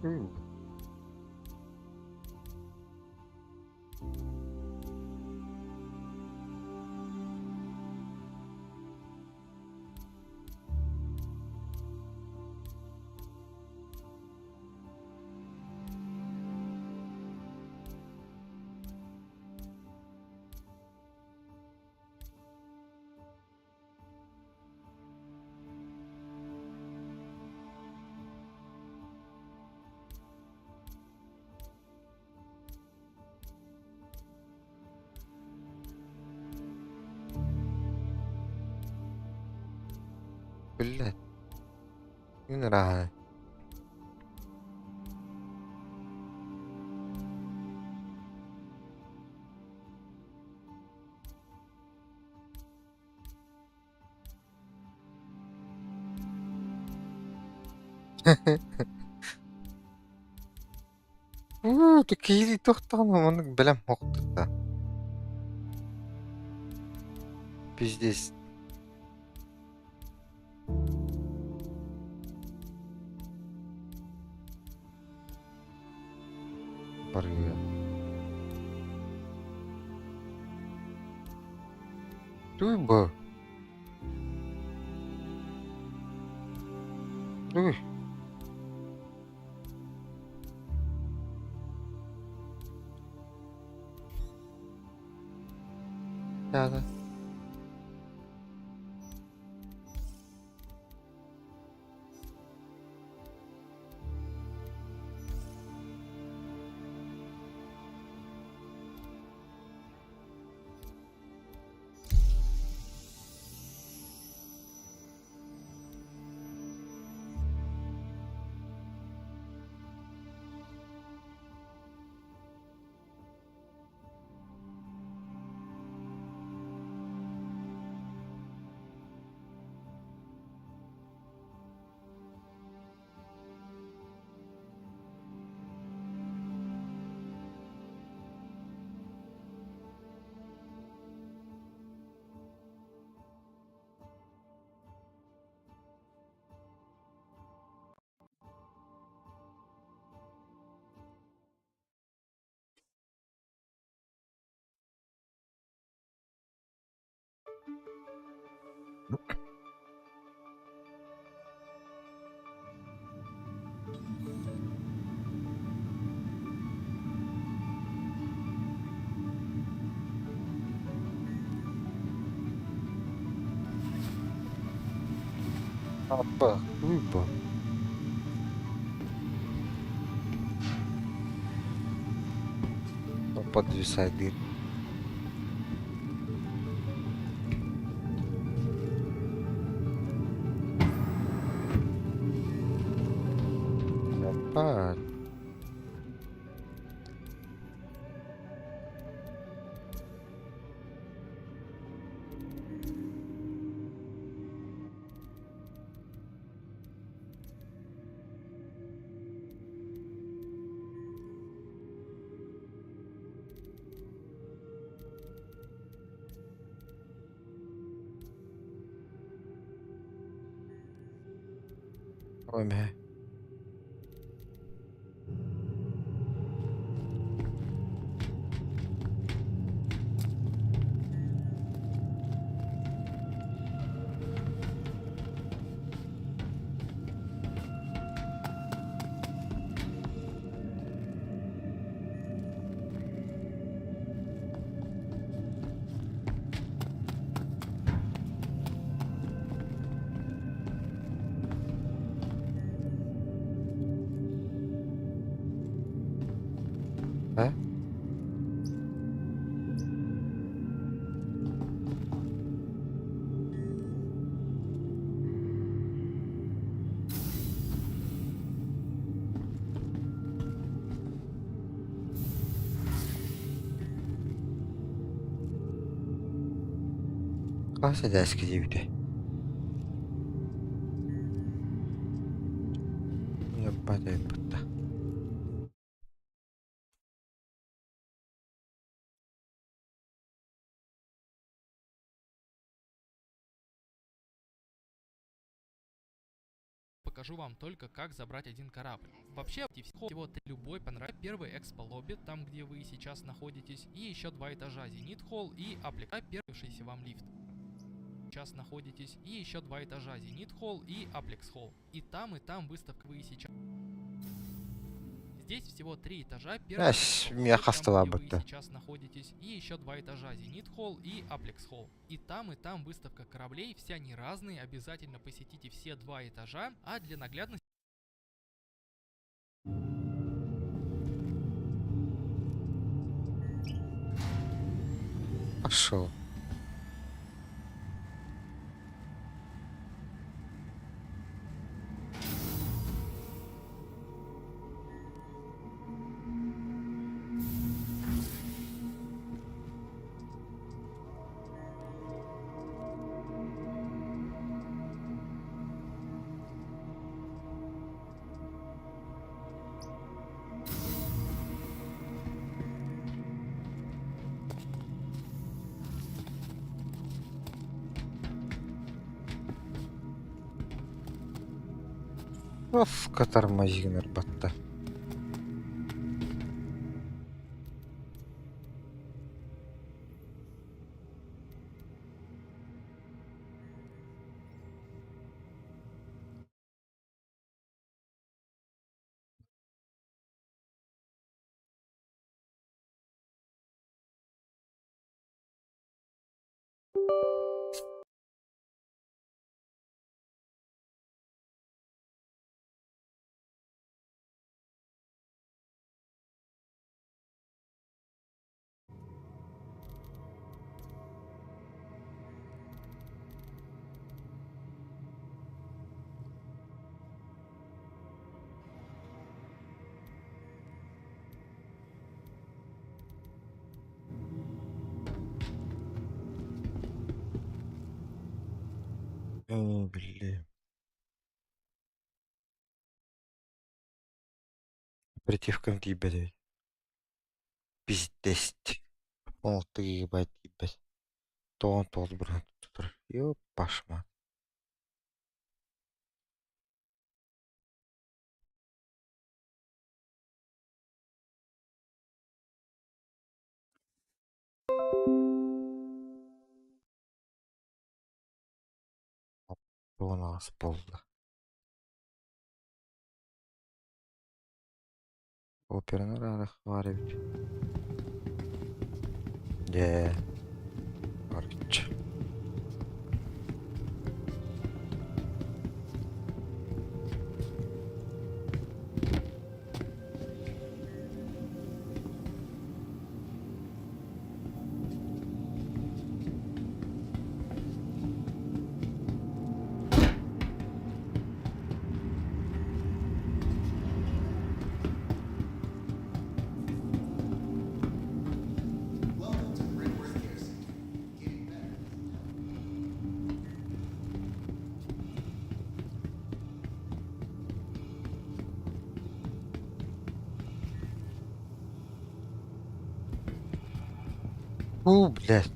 Ooh. بالله وين راح؟ Du gehst doch da noch белем хоқтықта. Пиздец. Барыга. Дуй ба. Дуй. Яда. Апа. Дуй ба. Подвисай дыр. Апа. Ой, бе. А? Класс дәски дебде. Yapma deyip. покажу вам только, как забрать один корабль. Вообще, всего любой понравится. Первый экспо-лобби, там где вы сейчас находитесь, и еще 2 этажа Зенит Холл и Апплика, первившийся вам лифт. Сейчас находитесь, и еще 2 этажа Зенит Холл и Аплекс Холл. И там выставка вы сейчас. Здесь всего 3 этажа. Первый меня хастала там, где бы. вы сейчас находитесь, и еще 2 этажа Зенит Холл и Аплекс Холл. И там выставка кораблей, все они разные, обязательно посетите все 2 этажа, а для наглядности... Пошел. Of, тормозин, батта. Блин. Прийти в конфликт, блядь. Пиздец. О, ты ебать, ебать. То, брат. Ёпашма. Что у нас полно? Оперный рано хваливать. Де. Арч. Блядь.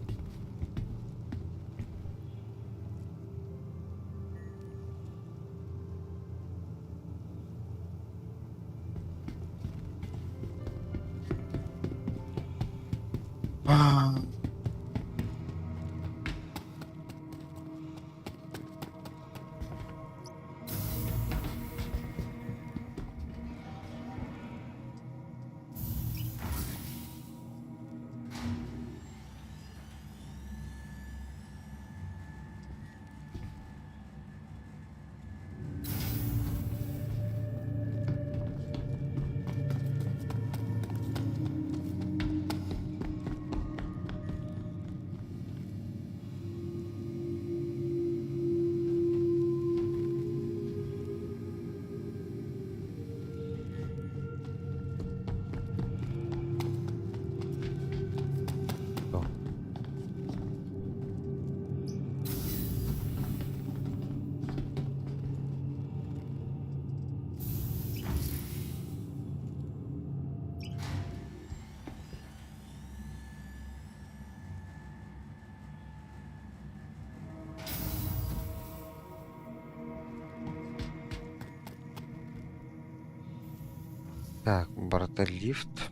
Так, бортолифт.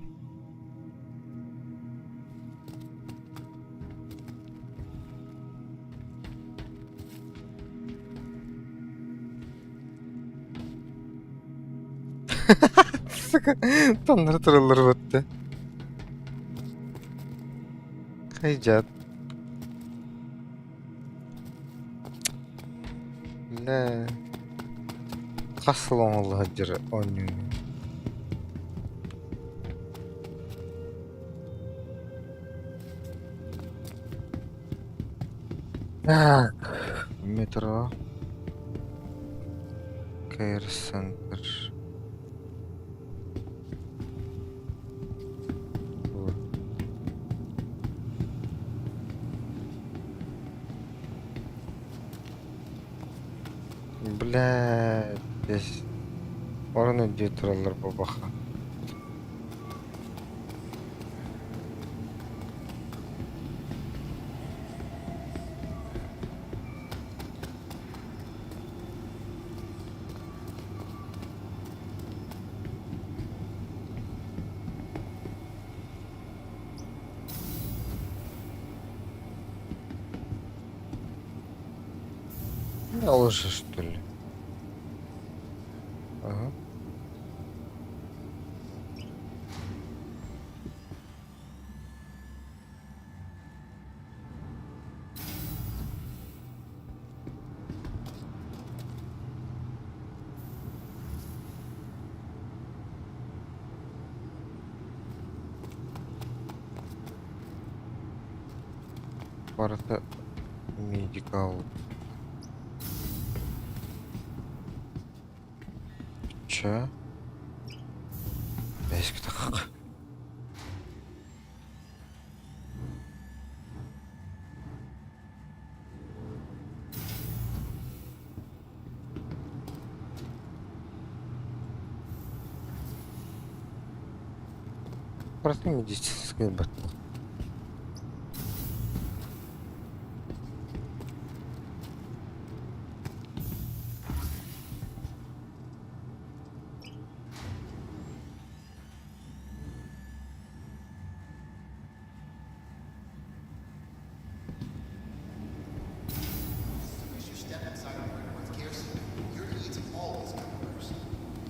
Сука, таннар туралар батты. Хайжат. Ла. Касыл оңол хаджыр оню. Так, метро. Кейр центр. Блядь, здесь орны де туралар бабаха. Я лучше, что ли? Ага. Парта медикал. Ча? Бәсік тақақ. Парта медицинская батл. As you step inside of Brentwood's Care Center, your needs always come first.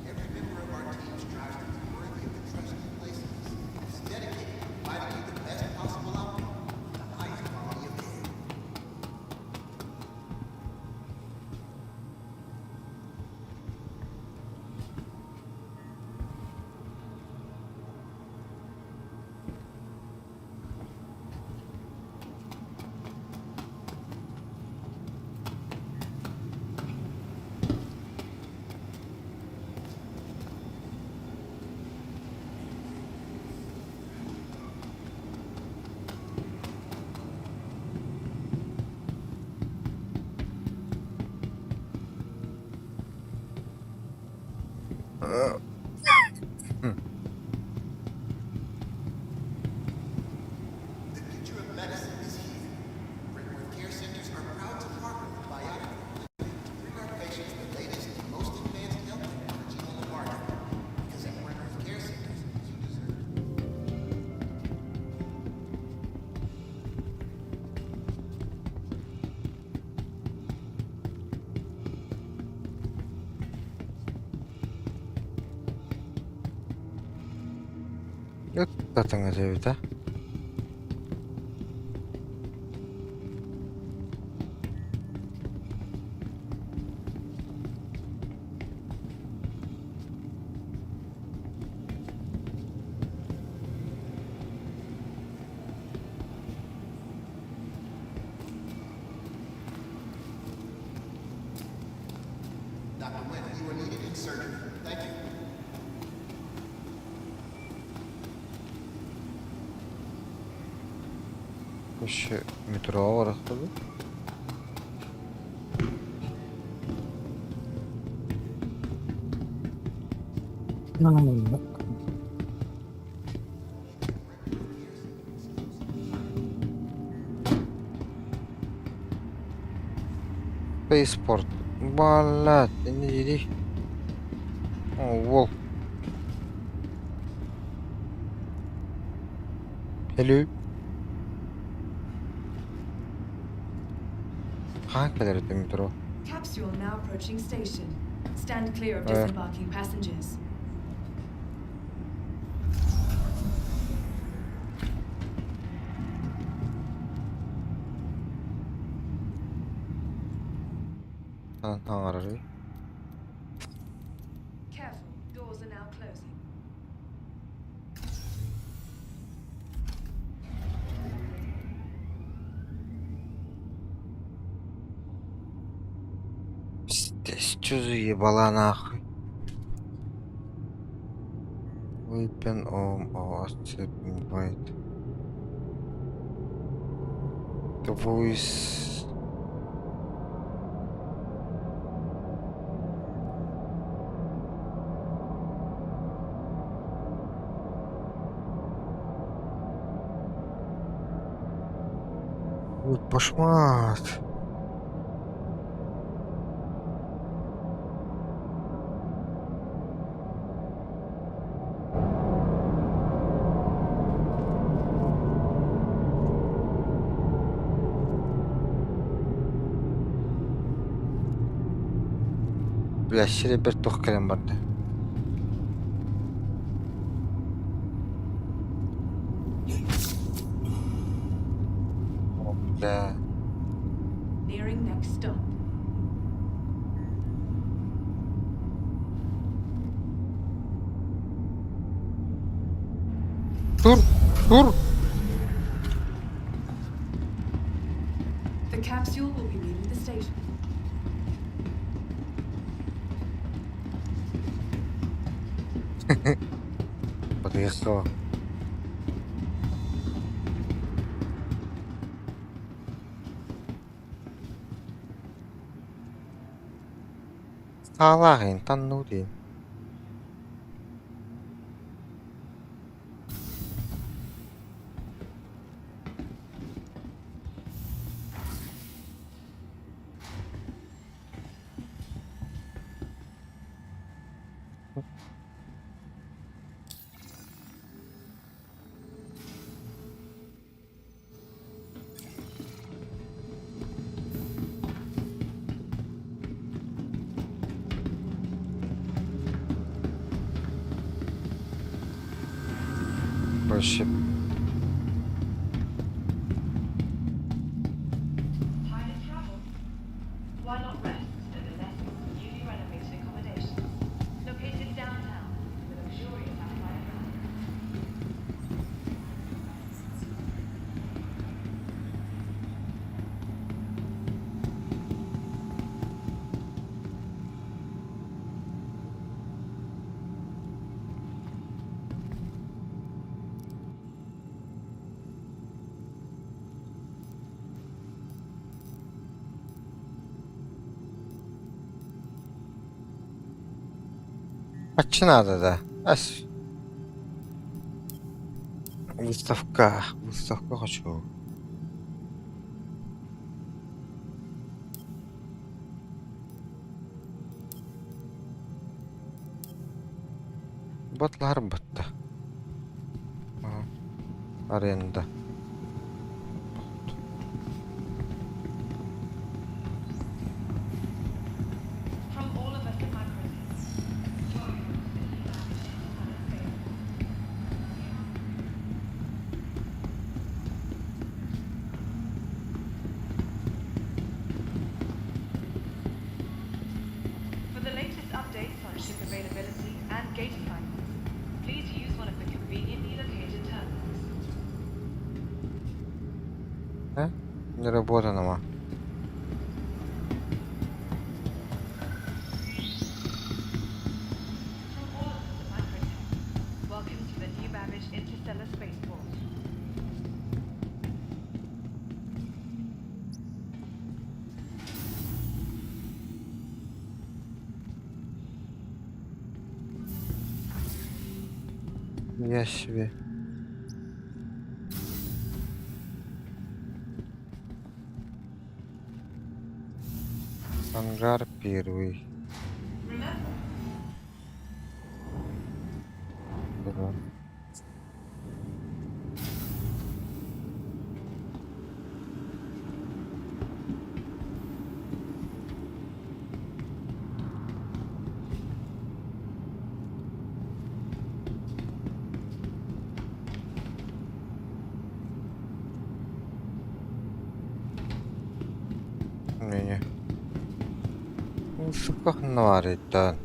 Every member of our team strives to be worthy of the trust you place in us. Is dedicated to providing you the best possible outcome, the highest quality of care. The future of medicine is here. Brentwood Care Centers are proud to partner with Biotic to bring our patients the latest and most advanced health technology on the market. Because at Brentwood Care Centers, you deserve it. Datang aja kita. Dr. Wynn, you are needed in surgery. Thank you. Еще метро расходу. Spaceport. Балат, ini jadi. Oh, wow. Hello. Kankaları Dimitro. Capsule now approaching station. Stand clear of Uh. disembarking passengers. Hangarı. Careful, doors are now closing. Здесь чё за ебала нахуй? Weapon accept invite. The voice. Ой, пошмат. Бля, шире бер тох келем барды. Бля. Nearing next stop. Dur, dur. The capsule will be leaving the station. Подъехала. Салахин, таннути. Больше. Pilot travel. Why not rest at the Nest's newly renovated accommodation? Located downtown, with luxurious outside ground. Почти надо, да. Выставка. Выставка хочу. Батлар бітті. Аренда. From all of us at Microsoft. For the latest updates on ship availability and gate assignments, please use one of the conveniently located terminals. Не работает нема. From all of us at Microtech, welcome to the New Babbage Interstellar Spaceport. Я себе. Ангар первый. Remember, Да. 수박 노아리 일단.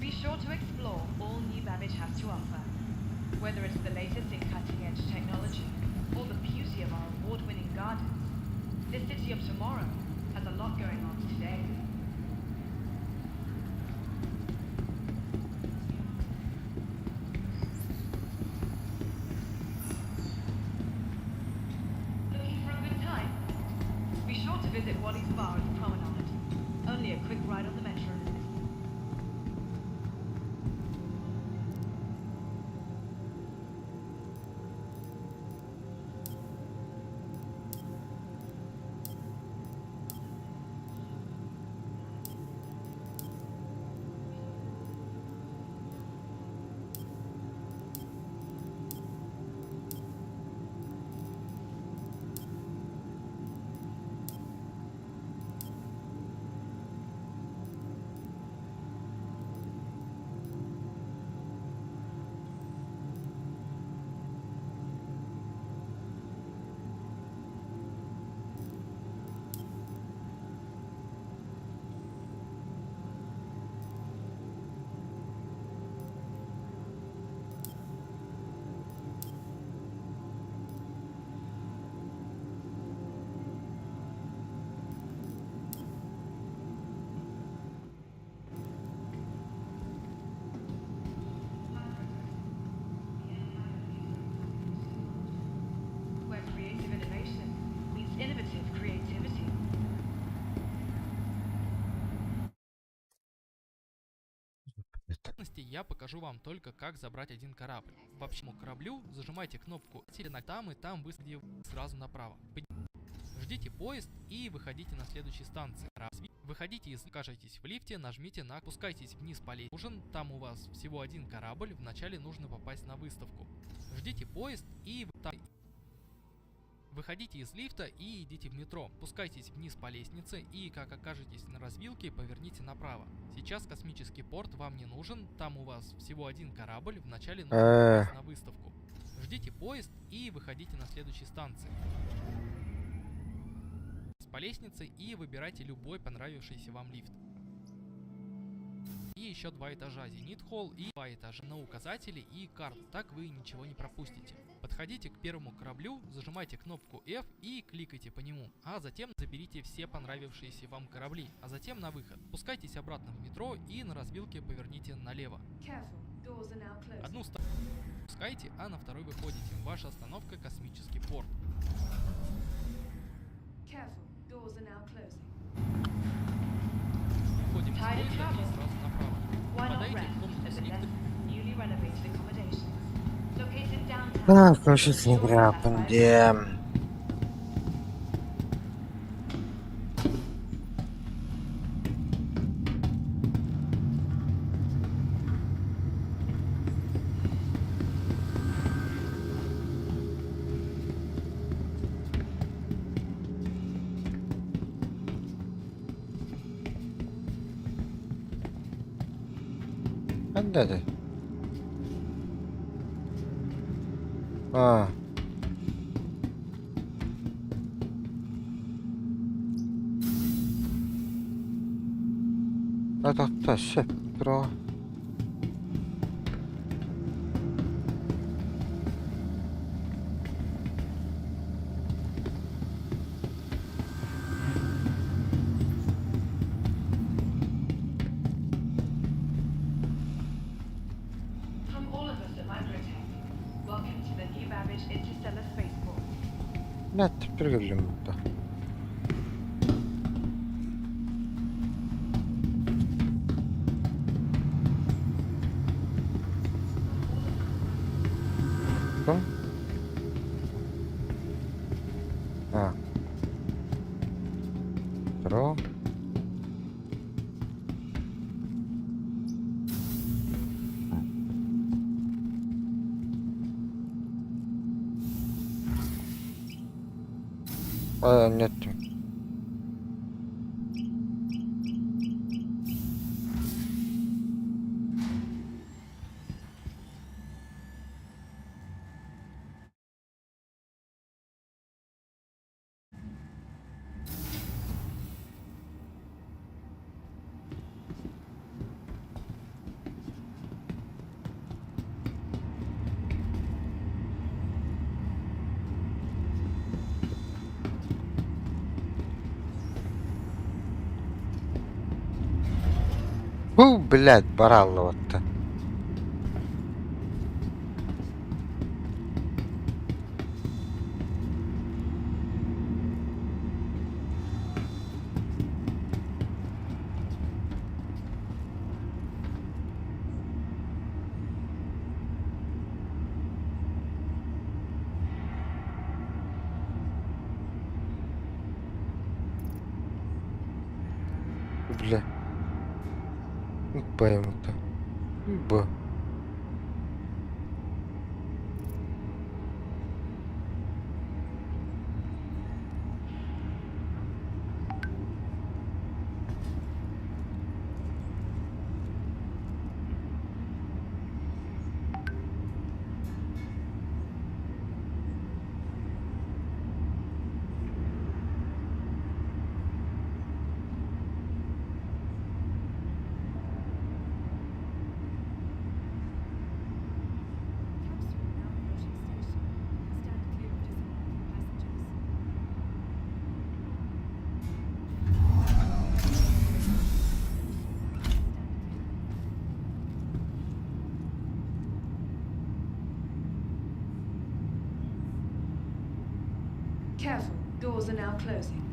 Be sure to explore all New Babbage has to offer. Whether it's the latest in cutting-edge technology or the beauty of our award-winning gardens, this city of tomorrow has a lot going on today. Looking for a good time? Be sure to visit Wally's Bar at the Promenade. Only a quick ride on the metro. Where creative innovation meets innovative creativity. Я покажу вам только, как забрать один корабль. Вообще, к кораблю зажимайте кнопку там и там вы сразу направо. Ждите поезд и выходите на следующей станции. Выходите и окажетесь в лифте, нажмите на спускайтесь вниз по лестнице. Там у вас всего один корабль, вначале нужно попасть на выставку. Ждите поезд и выходите из лифта и идите в метро. Спускайтесь вниз по лестнице и, как окажетесь на развилке, поверните направо. Сейчас космический порт вам не нужен, там у вас всего один корабль, вначале нужно попасть на выставку. Ждите поезд и выходите на следующей станции. По лестнице и выбирайте любой понравившийся вам лифт. И еще 2 этажа Зенит Холл и 2 этажа на указатели и карт, так вы ничего не пропустите. Подходите к первому кораблю, зажимайте кнопку F и кликайте по нему, а затем заберите все понравившиеся вам корабли, а затем на выход. Спускайтесь обратно в метро и на развилке поверните налево. Одну станцию спускайте, а на второй выходите. Ваша остановка — космический порт. Выходим из поезда и сразу направо. Попадаете в комнату с лифтом. Включить не грапанде. 안돼. 아. 나다 씨 들어. From all of us at Microtech, welcome to the New Babbage Interstellar Spaceport. 나 특별히 걸립니다. 그럼? 아. 들어. Нет. Блядь, бараллы-то. Бля. Не пойму-то. Б. Careful, doors are now closing.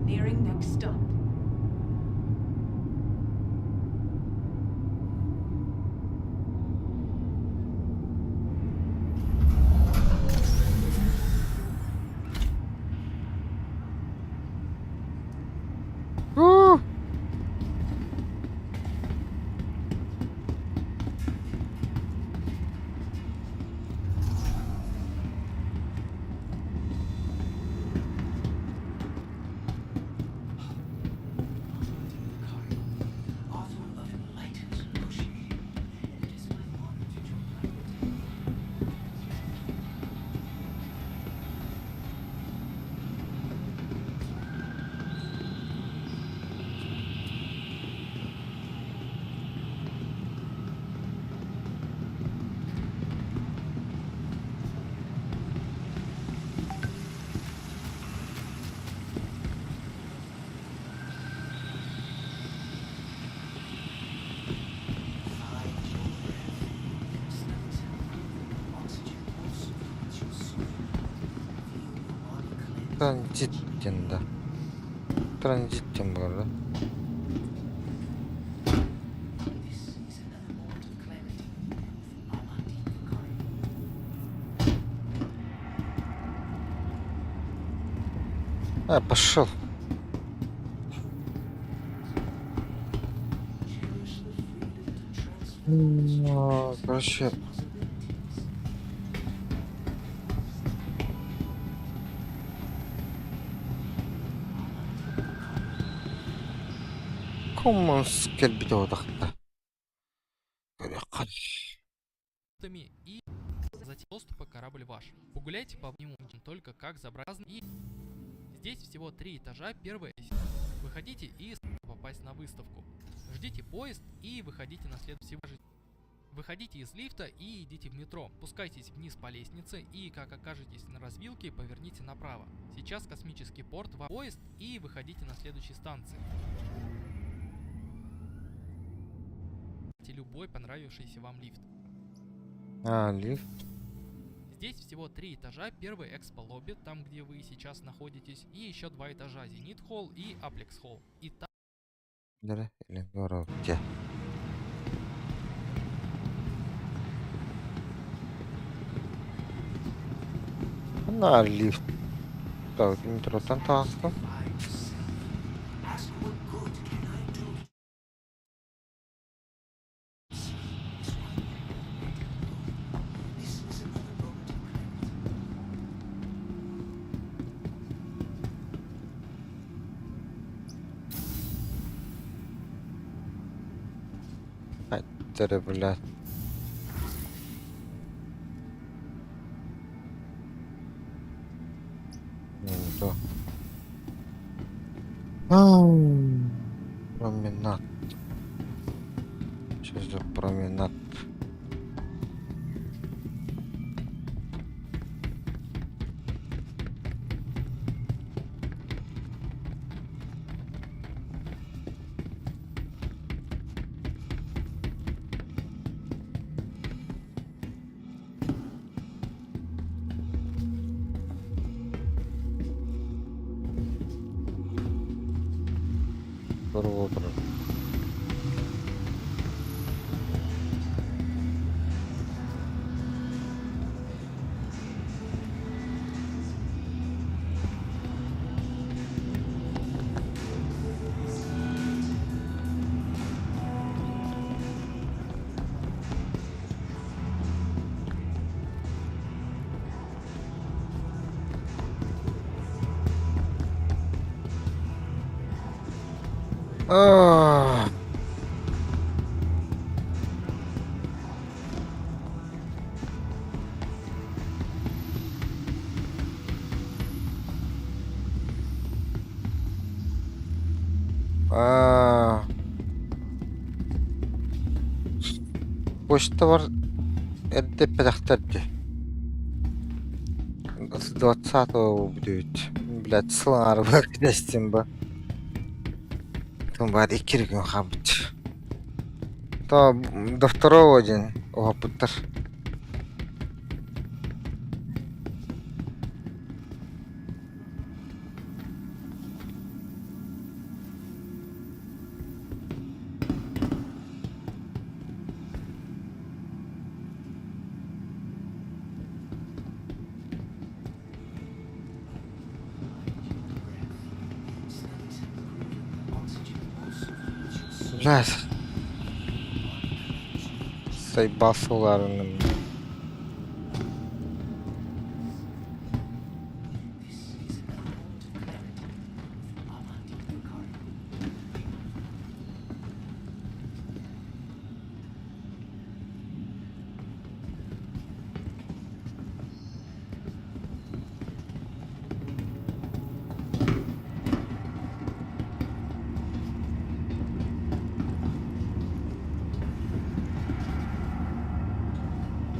Nearing next stop. У! Транзиттен да. Транзиттен бар да. Пошел. Короче. Commons келбите одақта. И затем доступа корабль ваш. Погуляйте по нему только как забрать и Здесь всего 3 этажа, первый. Выходите и попасть на выставку. Ждите поезд и выходите на следующий. Выходите из лифта и идите в метро. Спускайтесь вниз по лестнице и, как окажетесь на развилке, поверните направо. Сейчас космический порт, поезд и выходите на следующей станции. Любой понравившийся вам лифт. Лифт. Здесь всего 3 этажа, первый экспо-лобби, там где вы сейчас находитесь, и еще 2 этажа, Зенит Холл и Аплекс Холл. И там Нere? Где? Лифт. Так, метродан тастым. Ask what good can I do? This is another moment in credit. Tere, блядь. Не то. Променад. Что за променад? Утро. Почта бар. Это педахтарди. С 20-го будет. Блядь, слар выкдестим ба. Там бар 2 gün хабыт. То до 2-го день опыттар. Блядь. Сайбасыларының.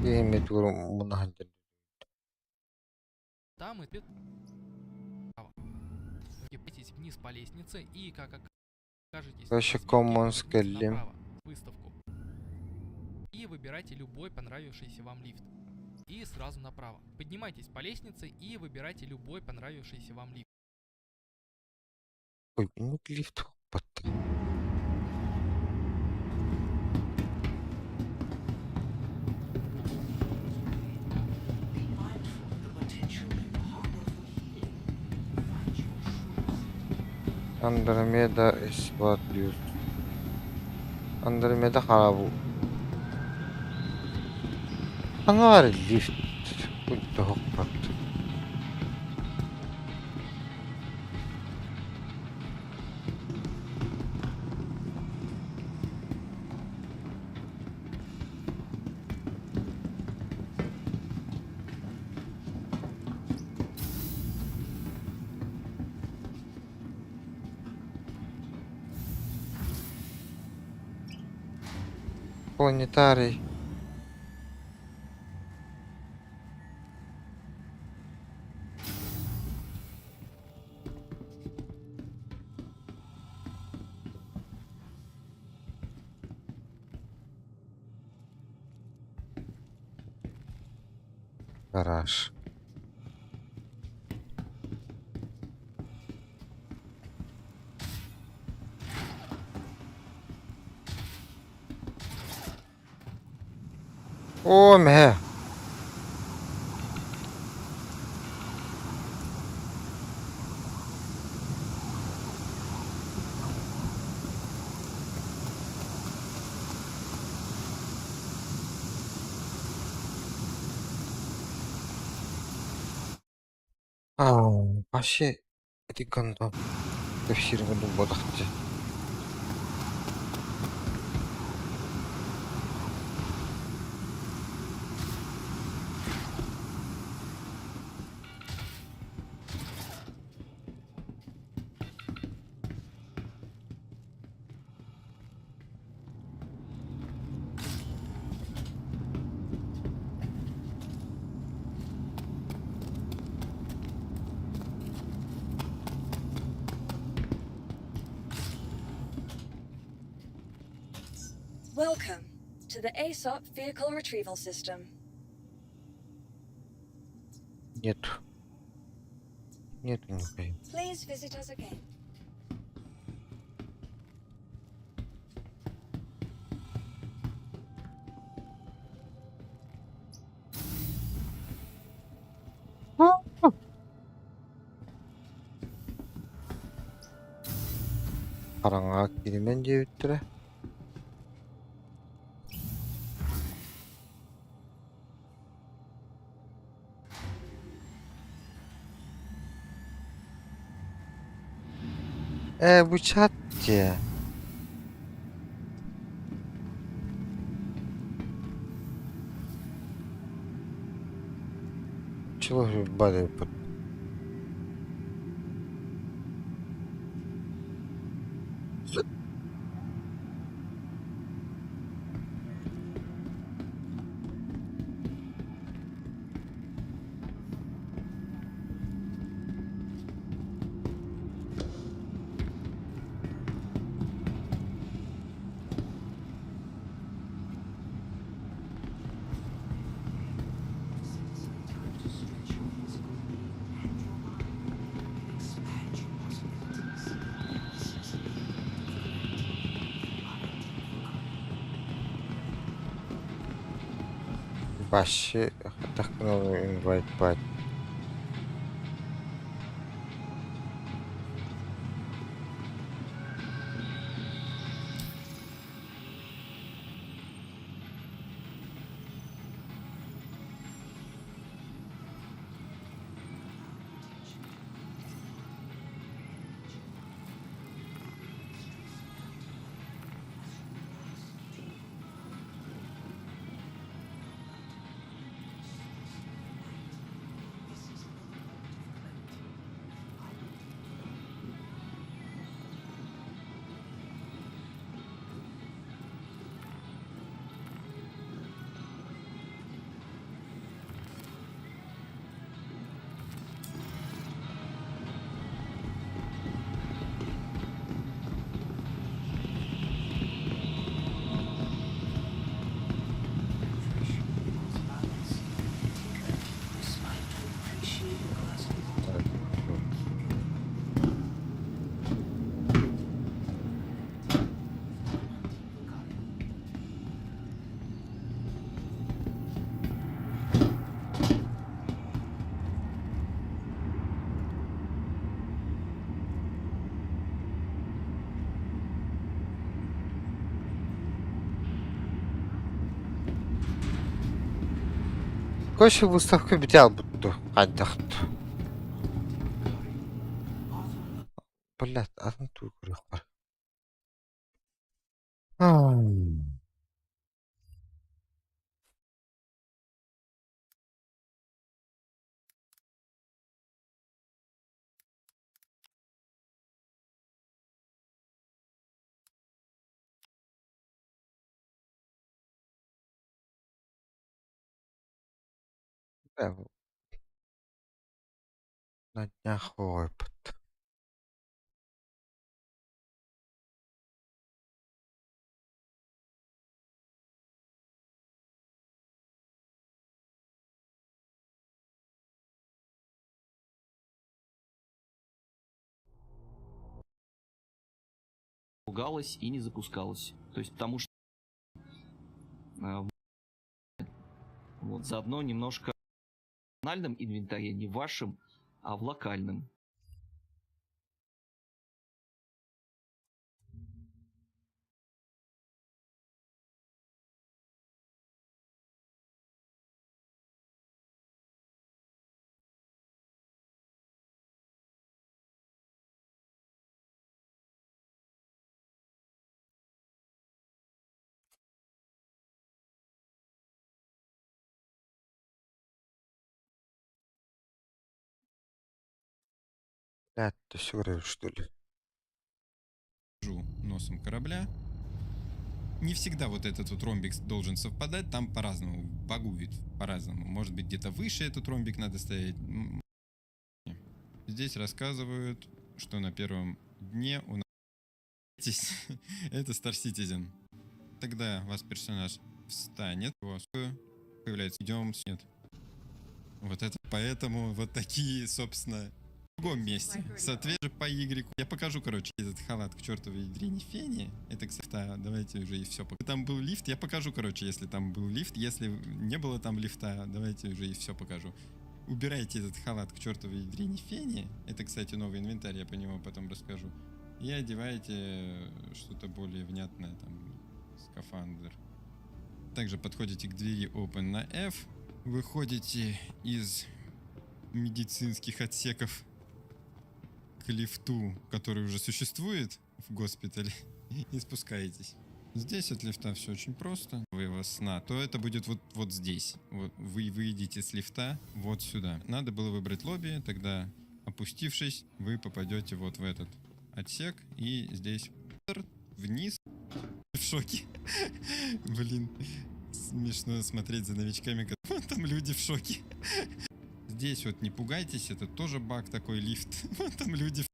Имеет много. там и Спуститесь вниз по лестнице и, как окажетесь на Вообще развилке, Commons поверните Kelly. направо, выставку. И выбирайте любой понравившийся вам лифт. И сразу направо. Поднимайтесь по лестнице и выбирайте любой понравившийся вам лифт. Ой, ну лифт. Be mindful of the potential in the harbor for healing. Find your truth. Андромеда испатлюс. Андромеда харабу. Анвар лифт. Будь-то хоппат. Планетарий. Гараж. О, мэ. Вообще, эти гандон. Тефсированный бодахти. Welcome to the ASOP Vehicle Retrieval System. Нет. Нету нихуя. Please visit us again. Караңга киримен жебиттире. Bu çatçı. Чего же бады под... Вообще, так много инвайт пать. Коше выставка битял бутту. Кайдахт. Блять, атын туу көрөк бар. На днях опыт. Ругалась и не запускалась. То есть потому что вот заодно немножко в локальном инвентаре, не в вашем, а в локальном. Блядь, ты все говоришь, что ли? Носом корабля. Не всегда вот этот вот ромбик должен совпадать, там по-разному, багует по-разному. Может быть, где-то выше этот ромбик надо ставить. Здесь рассказывают, что на первом дне у нас это Star Citizen. Тогда ваш персонаж встанет, появляется, идем, нет. Вот это, поэтому вот такие, собственно, в другом месте. Соответственно, по Y. Я покажу, короче, этот халат к чертовой ядрине фени. Это, кстати, давайте уже и все. Там был лифт, я покажу, короче, если там был лифт. Если не было там лифта, давайте уже и все покажу. Убирайте этот халат к чертовой ядрине фени. Это, кстати, новый инвентарь, я по нему потом расскажу. И одевайте что-то более внятное, там, скафандр. Также подходите к двери Open на F. Выходите из медицинских отсеков к лифту, который уже существует в госпитале, и спускаетесь. Здесь от лифта все очень просто. Вы его сна, то это будет вот здесь. Вот вы выйдете с лифта вот сюда. Надо было выбрать лобби, тогда, опустившись, вы попадете вот в этот отсек, и здесь вниз. В шоке. Блин, смешно смотреть за новичками, когда там люди в шоке. Здесь вот не пугайтесь, это тоже баг такой, лифт. Вот там люди.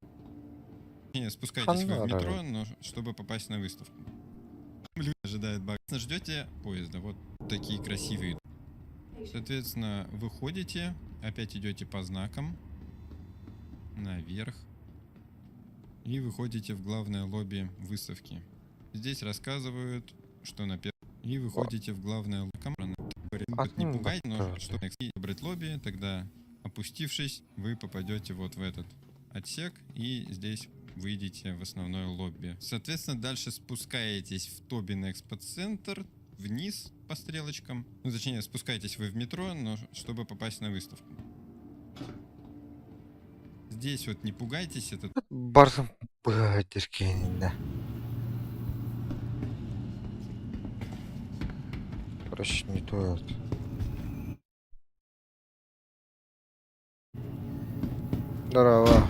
Не, спускайтесь вы в метро, но чтобы попасть на выставку. Люди ожидают баг. Ждете поезда, вот такие красивые. Соответственно, выходите, опять идете по знакам наверх и выходите в главное лобби выставки. Здесь рассказывают, что на первом... И выходите в главное лобби. Не пугайте, но чтобы выбрать лобби, тогда, опустившись, вы попадете вот в этот отсек, и здесь выйдете в основное лобби. Соответственно, дальше спускаетесь в Тобин Экспо-центр вниз по стрелочкам. Ну, точнее, спускаетесь вы в метро, но чтобы попасть на выставку. Здесь вот не пугайтесь, это... Барсом да. Короче, не то это. Здорово.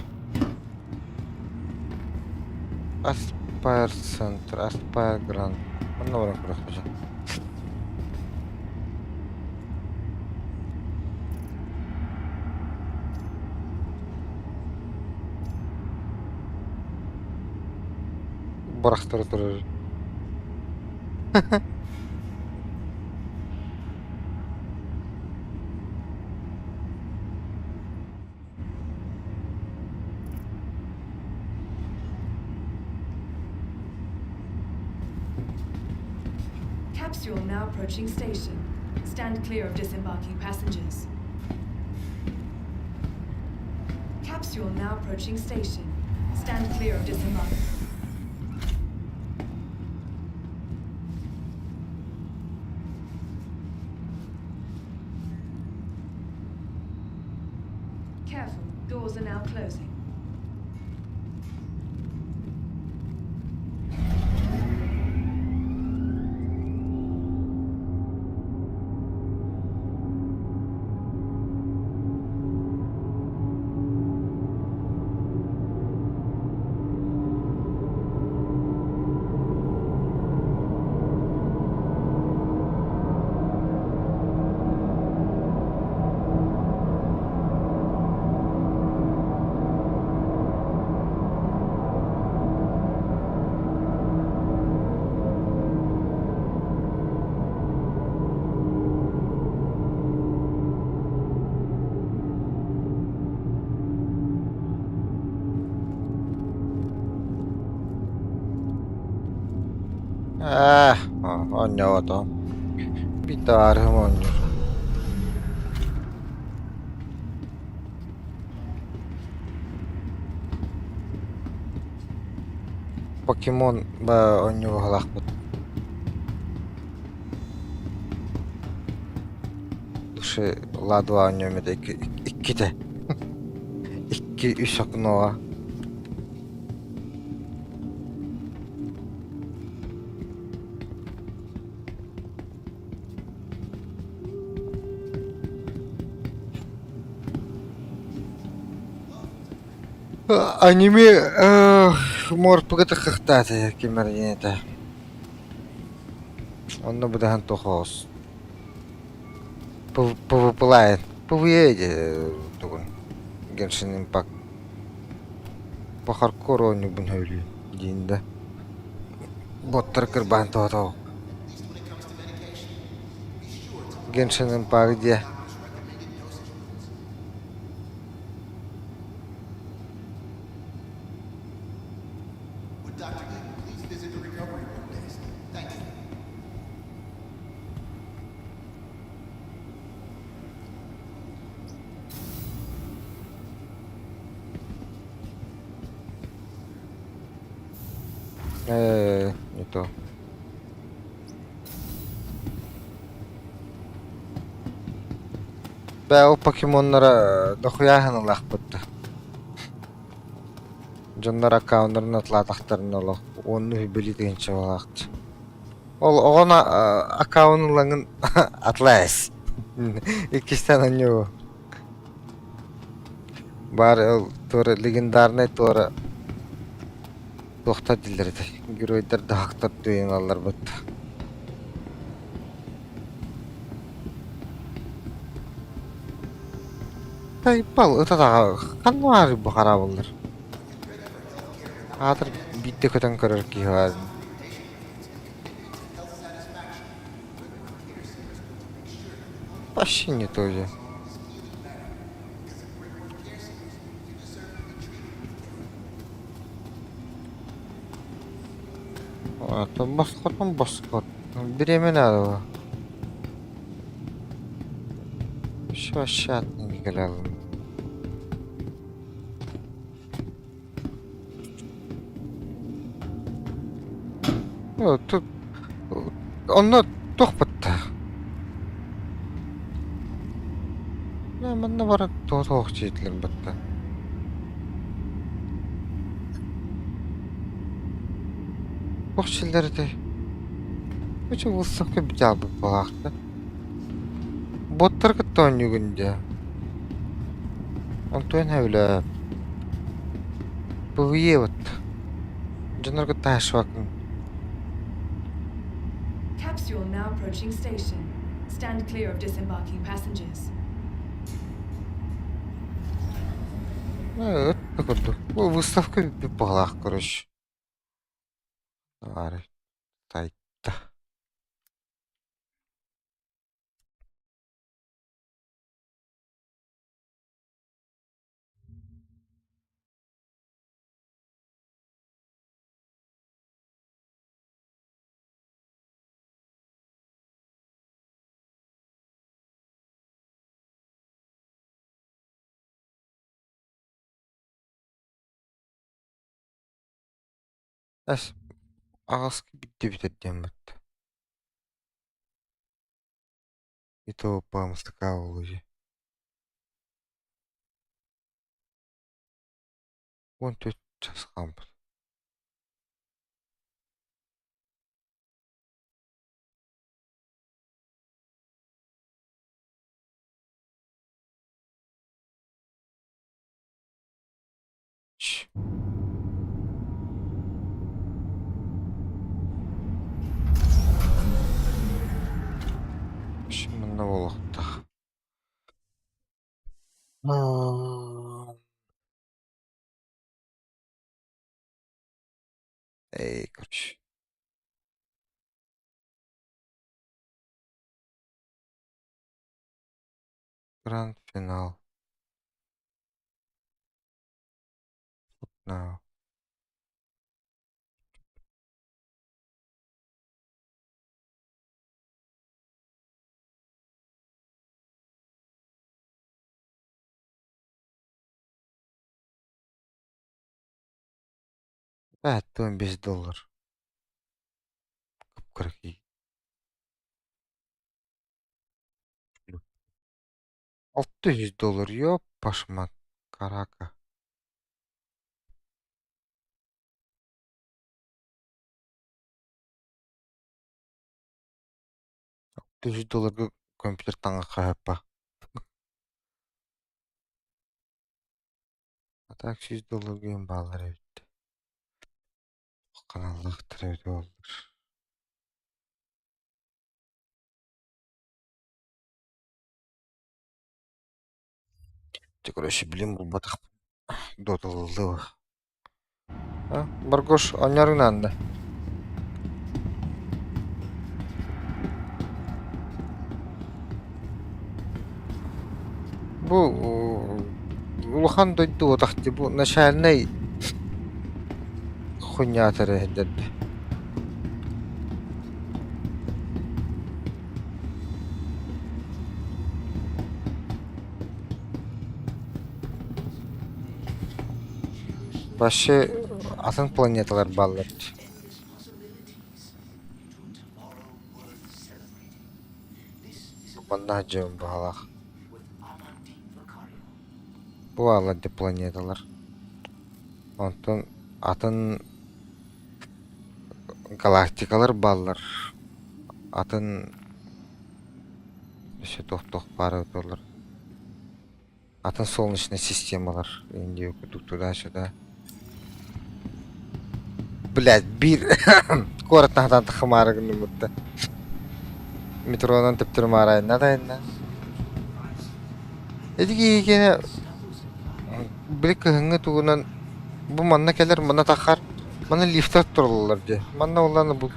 Aspire Center, Aspire Grand. Ну, проходи. Барахтар тоже. Capsule now approaching station. Stand clear of disembarking passengers. Capsule now approaching station. Stand clear of disembarking. Careful, doors are now closing. On joo to. Pitää arhemon. Покемон ба on joo halakput. Dışı ladva on joo mitä ikki de. İkki üç aknoa. Аниме мор пыгыты кыктаты кемерденете. Онно будахан тохос. Пвплайн. Пведе тугун. Genshin Impact. По хардкору он бун хöyли дейинде. Боттар кырбан тото. Genshin Impact де. Would Dr. Eden please visit the recovery room desk? Thank you. Не то. Бәу покемоннара дохуя ханалах бутта. Жоннар аккаунтарын атлатактарын олох. Онну били дегенче балакчы. Ол огона аккаунтларын атлас. Икистен аню. Бар тора легендарный тора. Тохта дилерди. Геройдар да хактар дүйен алар бутта. Тайпал ытатага канвары бухара болдыр. Атыр битте көтөн көрөр ки бар. Вообще не то же. Это баскот. Беременна. Şu aşağı gelelim. Тут onu tohpatta. Ne bana var toh çeşitler batta. Toh çeşitleri de. Hiç olsak bir cevabı bulaktı. Bottар кыттан югунда. Антон хавла. Бувиеват. Жанар кытташ вакын. Capsule now approaching station. Stand clear of disembarking passengers. Evet, такой. Bu выставка bir bağlaq короче. Var. Тайта. Әс ағыз битте битеттен бітті. Это по-моему такая лужа. Вон тут час хамбыр. Чш. Şimdi ne oldu? Ey короче. Гранд финал. Now. Бәтті $15. Кыркый. $600. Ёп, пашмат. Карака. $600 компьютер таңа қайаппа. А так $100 күйін балар өтті. Каналлах тірәуді олдыр. Короче, блин, бұл батақ дотылды. Баргош, ойнарыңнан да. Бұл улахан дойду отақты. Бұл начальный хуйня тәрәдді. Башы атын планеталар балларды. Банда жауын бағалақ. Бұл алады планеталар. Онтын атын галактикалар баллар. Атын тоқ бары өтілер. Атын солнечный системалар. Инде өкітіп туда-сюда. Блядь, bir город нахтан тахымарыгын ұмытты. Метронан тіптір марайын. Надайын. Эдігі екені білік кіхіңі туғынан бұл манна келер, манна тақар, манна лифтар тұрылылар де. Манна оланы бұл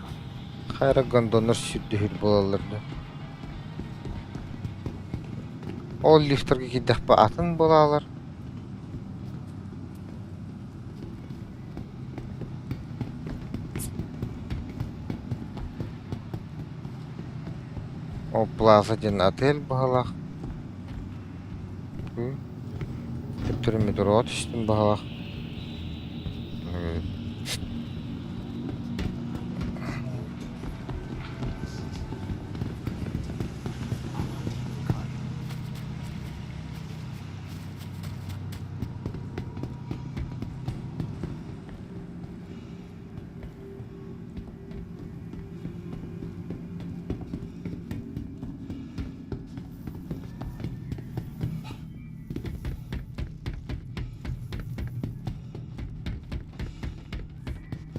қайра гондоныр сүрді хүл болалар де. Ол лифтарға кедек ба атын болалар. О, плаза ден отель бағалақ. Тіптірі метро түстім бағалақ.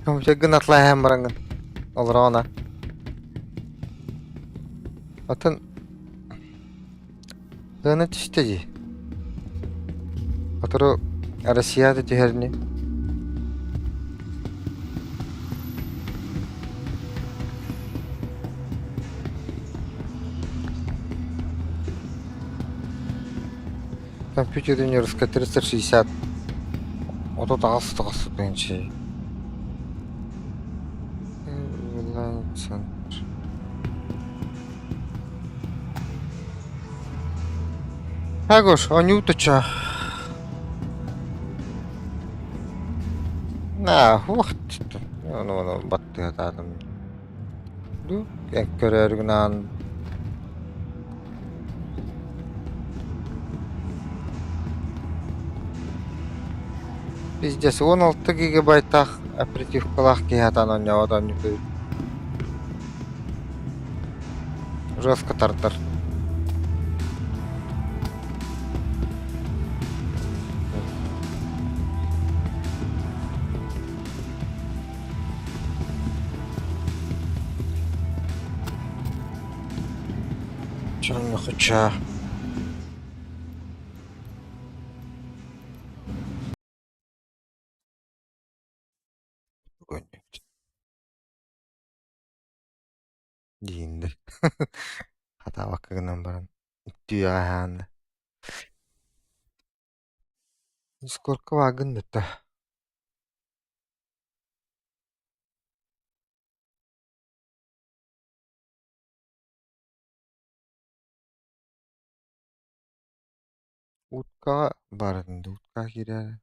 Компьютер атлайын бараңын. Олар ona. Атын ғаны түсті де. Атыры Россияды тегеріне. Компьютер университетка 360. Ото тағасы бенче. Центр. Агош, они уточа. На, вот. Ну, батты атадым. Ду, як көрөргүнан. Пиздец, 16 гигабайтах оперативкалах киһатан оньявадан үтөй. Жестко тартар. Чон хоча. Дейінді. Хата вакыгынан баран. Түйе аяғанды. Сколько вагынды-то? Утка барынды. Утка кире.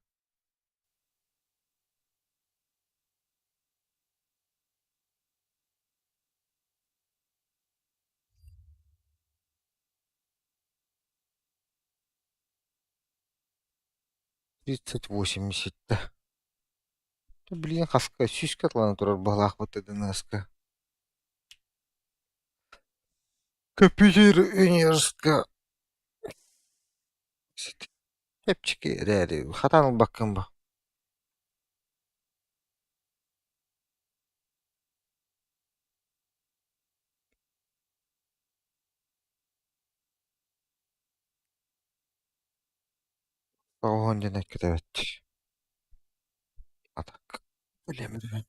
3080. Блин, хаска, сюська тланы турар балах вот это наска. Компьютер университет. Hepçiki rəri. Xatanın bakın ba. Oğun denek evet. Atak. Bilemedim.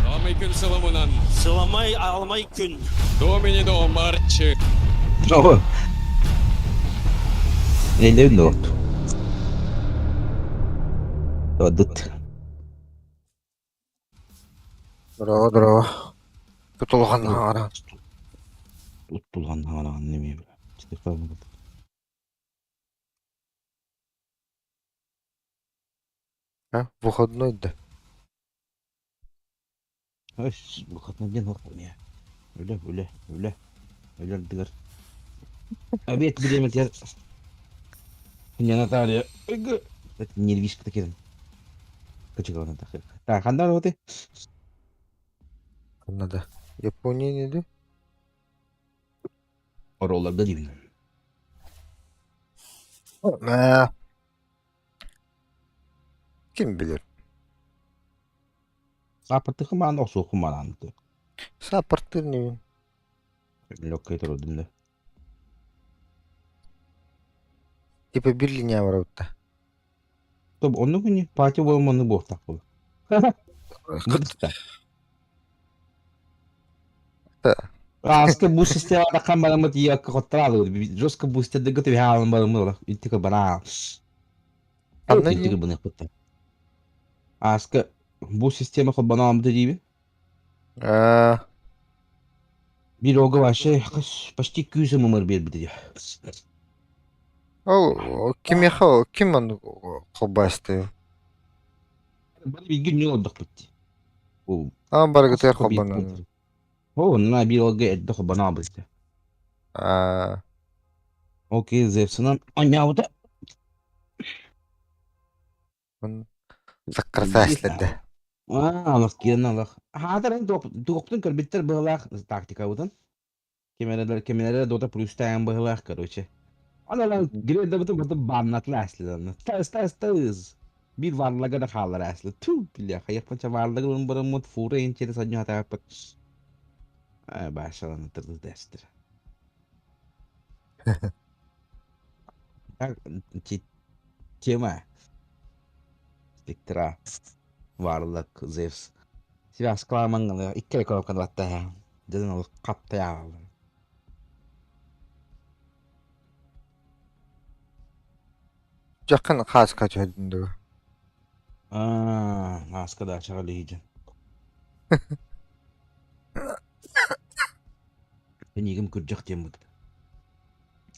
Selamünaleyküm Salamonan. Sılamay almay gün. Domini Marci. Oh. Neyle ünlü oldu? Dut. Dro. Tutulgan ara. Dut bulgan hala annemeyim. İşte kalmadı. Ha, выходной-da. Ay, bu kadına ben bak ya. Öyle. Öyle dıgır. Abi et bilemet ya. Yana tarih. Evet, nervis kıta kedim. Kaçık ona da. Ta kandar ote. Kanada. Japonya neydi? Oralarda değil. Ne? Kim bilir? Sapırtı kumanda osu kumanda. Sapırtı ne? Lokator odunda. Типа bir linya var orada. Tabi onu günü parça boyamanı bu ortak bu. Gıdıkta. Aslında bu sistemde kan bana mı diye kontrol ediyor. Joska bu sistemde götü bir halin bana mı? İntikal bana. Anladın İntikal bana yaptı. Aslında bu sistemi kod bana mı diye. Aa, Bir roga var şey. Почти 200 mımır bir diye. kim onu kobastı? Bana bir gün ne oldu bitti. O Ama bargı ter aslında bir kobanı. kontrol. O na bir roga eddi kod bana bitti. Aa, Okey Zevs'ın anyavda. sakır saçladı. Allah kiran Allah. Hada ben doktorun kar bitter bıhlak taktika budan. Kemereler dota plus'tan bıhlak короче. Ana lan girede bütün banlatlı aslında. Tas. Bir varlığa da kalır aslında. Tu bilya hayat panca varlığı bunun bana mut fura inçeri sanyo hata yapak. Ay başalan tırdı destir. Tema. Diktra. Varlık Zeus. Sivas kelamangalı. İki kere korkan hatta ya. Dedim o kapta ya. Jakın kas kaçırdın. Az kadar çağırlayacağım. Ben yegim kıracak diyeyim burada.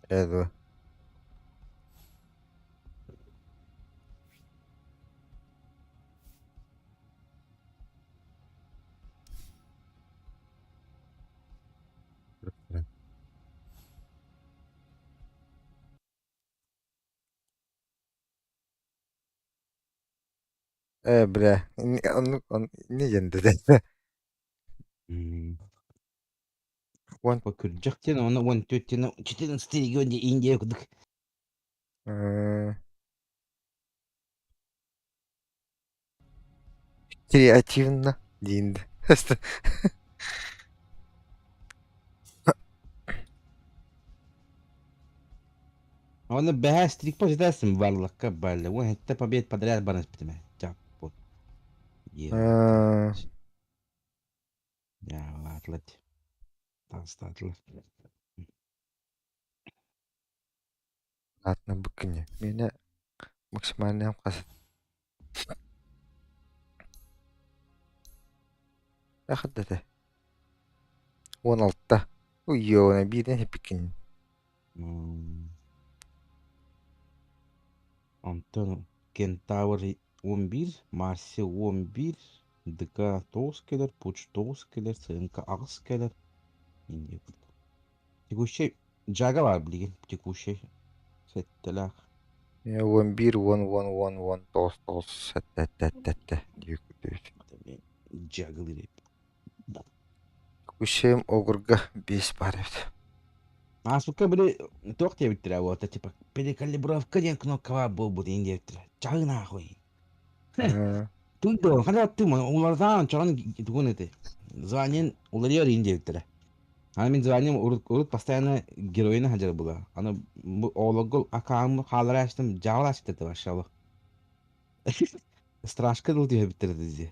Evet. Bre. Onu ne yendi de. One. Bak kıracak diyeyim ona one tüt diyeyim. Çitin stili gönce ince okuduk. Креативно. Динди. Ona behas trik pas dersin varlık kaballe. O hette pabiyet padrel bana bitme. Capot. Ya atlat. Atlat. Ладно, быкыне. Меня максимальный амқасы. Ақыдды. 16-та. Уйоуна, бірден хеппекін. Антон Кентавр 11, Марси 11, ДК 9 келер, Пуч 9 келер, СНК 6 келер. Инде бұл. Текущий Жага var bilgin. Tекущий setteler. 11 10 9 Jaggle. Кушем огурга 5 бар еді. Асука бiri тох те биттире вот типа перекалибровка деген кнопка бар бұл инде биттире. Жагы нахуй. Туйдо, хана ты улардан чагын тугун эти. Звонен уларıyor инде биттире. Аны мен звоним урут постоянно героина хажар була. Аны ологол акаам халара açtım. Жагыл açık dedi başlalı. Страшка дыл диye bitirdi dizi.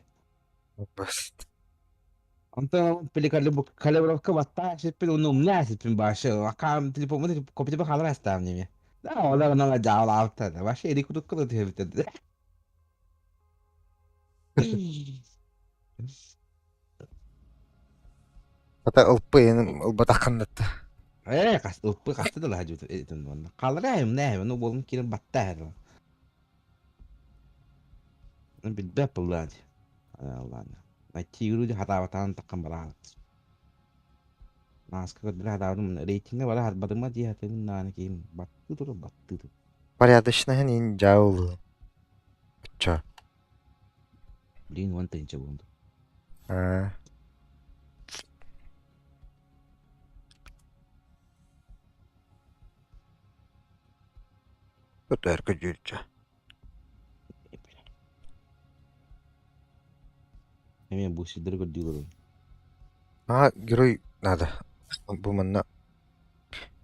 Баст. Антон калибровка батта шиппин унум не шиппин башы. Акаам телефонда копитипа халара açtım nemi. Да, олар нала жагыл алты да. Башы эри кудук кылы диye bitirdi. Ата ылпыйын ылбатаққандатты. Уппы касты да хажу этин ванна. Халара не, ну болун кирин батта. Билбе пуллади. Алланы. Найти хатаватан таккан бара. Маска кыдыра хатавым рейтингде бара хатбадыма ди хатын наны кийин батты. Порядочно ин жаулы. Ча. Блин, вон тенче болду. Өтөркө жүрчү. Мен бу сидер көрдүлөр. Герой надо. Бу манна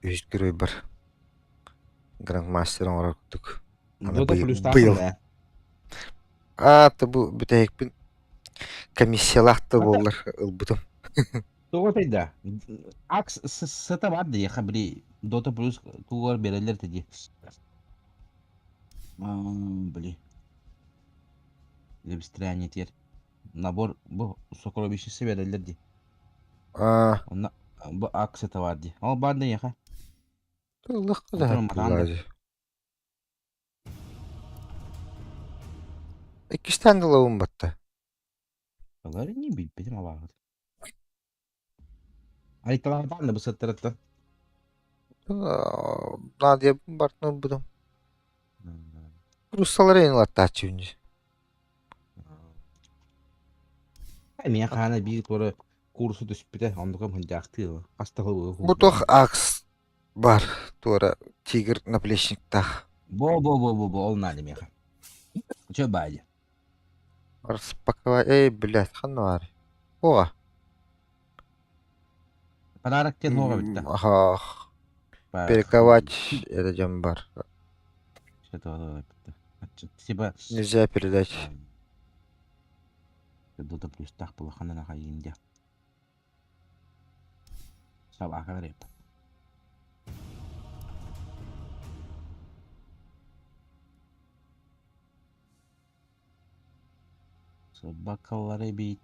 үз герой бар. Грандмастерин орактык. Дода плюс быйыл. да. Бу бүтекпин комиссиялакты боллар ылбытым. Того да. Акс сета бар да яха бри Дота плюс тугор берелер теди. Бли. Лебстряне тер. Набор bu сокровищеси берелер ди. Онна бу акс сета бар ди. Ал бар да яха. Тылык да Oturum adam da. булады. Икистен да лавым батты. Алар не билбедим алар. Айталардан да бу сеттеретте. Надя бартны будым. Руссалар эйн латтачы үнче. Мен хана бир тора курсу түшүп бите, андыгы мын жакты. Астагы Бу тох акс бар. Тура тигр наплечниктах. Бо, ол надо меха. Чё байди? Распаковать. Блядь, ханвар. О. Подарок тебе новый битте. Ага. Перековать это джамбар. Что-то типа Нельзя передать. Дота плюс так было хана на инде. Собака реп. Собакалары бит.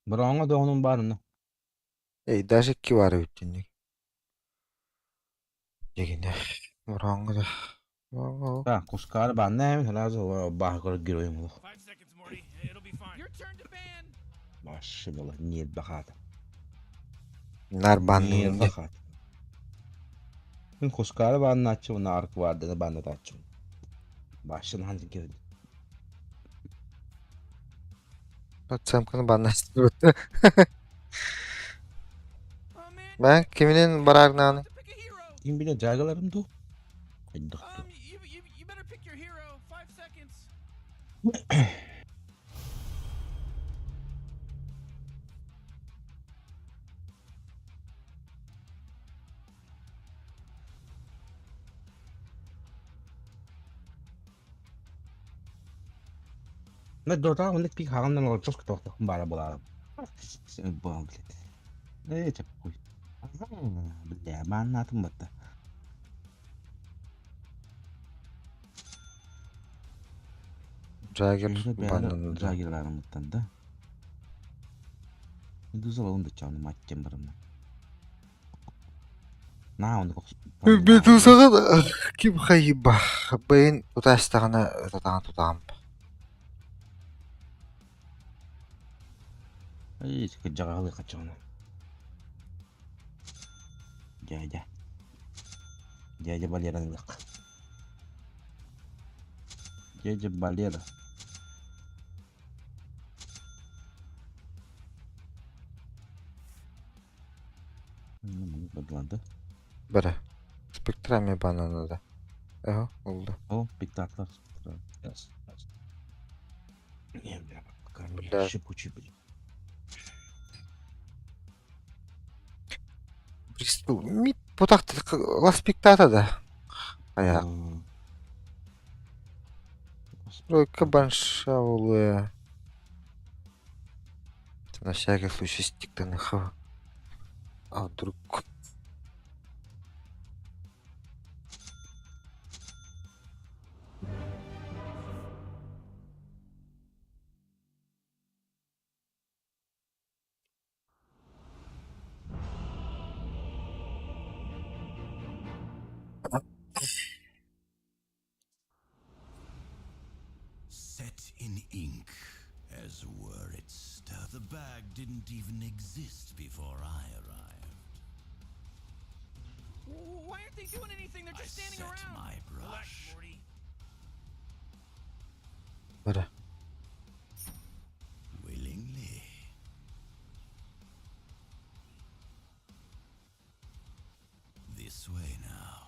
Бронга да onun barını. Даже кивар үттенник. Дегенде. Муранга да. Да, кускар банна hem сразу бахгор героем был. Başı bala niyet bakat. Нар банны Niyet үнде. bakat. Ben kuskar banna açı ona ark vardı da banna da açı. Başın hangi girdi? Самканы банны астырбытты. Ben kiminin bararnağını. Kim bile cagalarım du. Haydi. You better pick your hero. 5 seconds. Ne dota onu pik hagamdan olup çok kötü oldu. Bara bulalım. Sen bağlı. Ne çabuk koy. Bile ben anlatım battı. Жагер банны. Cagirlerim mutlanda. Медуза он да чавны маттен барымна. На он кокс. Медузаға да ким хайба. Бейін ұтастағына тұтағын. Ай, кыджагалы качаны. Дядя. Дядя Валера нылык. Дядя Валера. Бадланды. Бірі. Спектрами бананы да. Эго, oldu. О, спектакль. Яс. Не, бля, пока шипучий будет. Бристол. Мит бұтақты ласпектата да. Аяқ. Стройка баншаулы. На всякий случай стик на хава. А вдруг... Set in ink, as were its stuff. The bag didn't even exist before I arrived. Why aren't they doing anything? They're just standing set around. my Relax, brush. Morty. Бірі. Willingly. This way now.